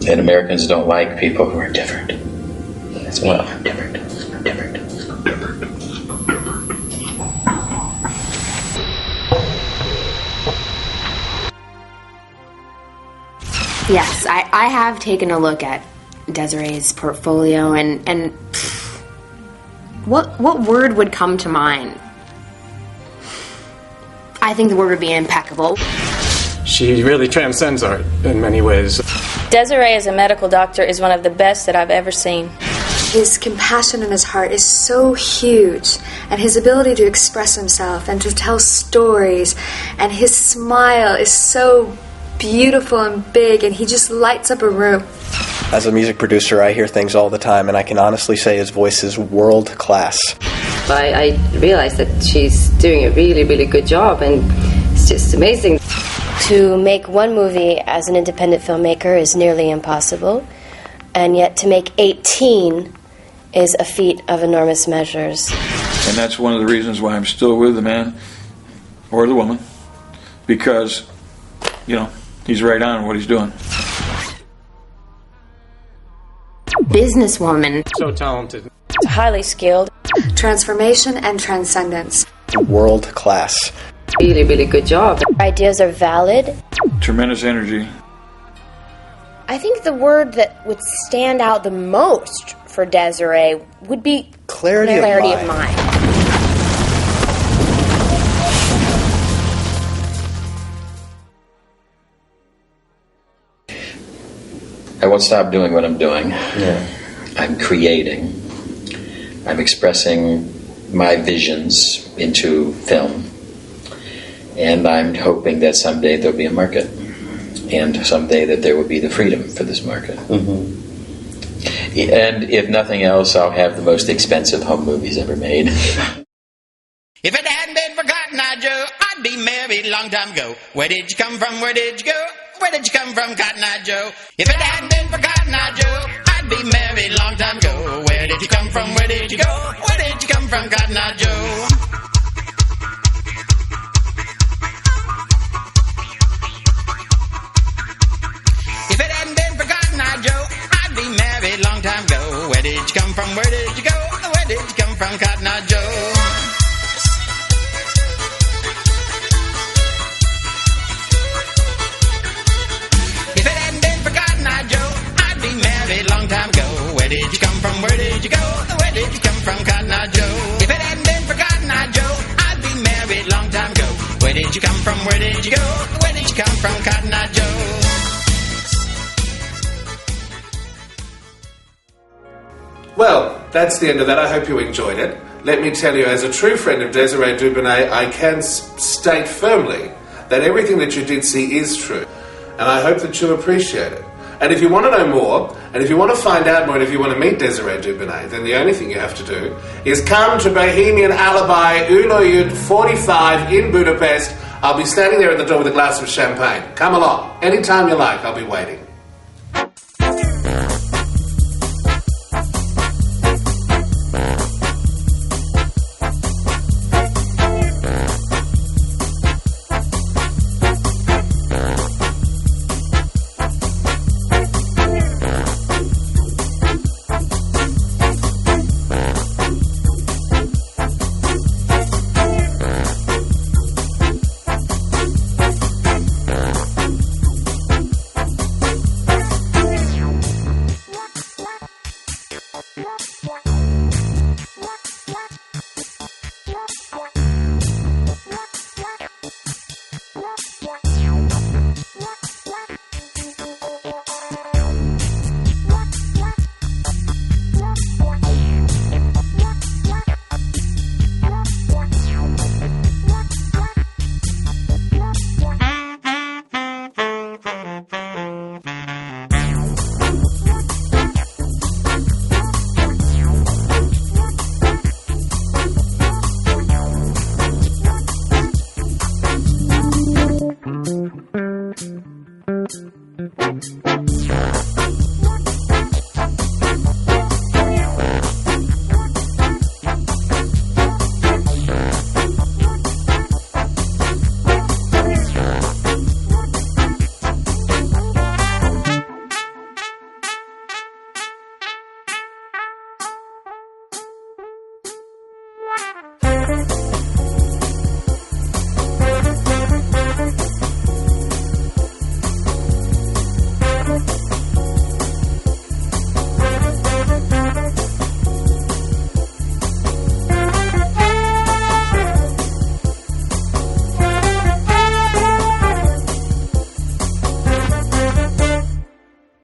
And Americans don't like people who are different. That's why I'm different. Yes, I have taken a look at Desiree's portfolio, and what word would come to mind? I think the word would be impeccable. She really transcends art in many ways. Desiree as a medical doctor is one of the best that I've ever seen. His compassion in his heart is so huge, and his ability to express himself and to tell stories, and his smile is so beautiful and big, and he just lights up a room. As a music producer, I hear things all the time, and I can honestly say his voice is world class. I realized that she's doing a really, really good job, and it's just amazing. To make one movie as an independent filmmaker is nearly impossible, and yet to make 18 is a feat of enormous measures. And that's one of the reasons why I'm still with the man or the woman, because, he's right on what he's doing. Businesswoman. So talented. Highly skilled. Transformation and transcendence. world class. Really, really good job. Ideas are valid. Tremendous energy. I think the word that would stand out the most for Desiree would be clarity of mind. I won't stop doing what I'm doing. Yeah. I'm creating. I'm expressing my visions into film. And I'm hoping that someday there'll be a market. And someday that there will be the freedom for this market. Mm-hmm. And if nothing else, I'll have the most expensive home movies ever made. If it hadn't been for Cotton Eye Joe, I'd be married a long time ago. Where did you come from? Where did you go? Where did you come from, Cotton Eye Joe? If it hadn't been for Cotton Eye Joe, I'd be married a long time ago. Where did you come from? Where did you go? Where did you come from, Cotton Eye Joe? If it hadn't been for Cotton Eye Joe, I'd be married a long time ago. Where did you come from? Where did you go? Where did you come from, Cotton Eye Joe? If it hadn't been for Cotton Eye Joe, I'd be married a long time ago. Where did you come from? Where did you go? Where did you come from, Cotton Eye Joe? If it hadn't been for Cotton Eye Joe, I'd be married a long time ago. Where did you come from? Where did you go? Where did you come from, Cotton Eye Joe? Well, that's the end of that. I hope you enjoyed it. Let me tell you, as a true friend of Desiree Dubounet, I can state firmly that everything that you did see is true. And I hope that you appreciate it. And if you want to know more, and if you want to find out more, and if you want to meet Desiree Dubounet, then the only thing you have to do is come to Bohemian Alibi Uluoyud 45 in Budapest. I'll be standing there at the door with a glass of champagne. Come along. Anytime you like, I'll be waiting.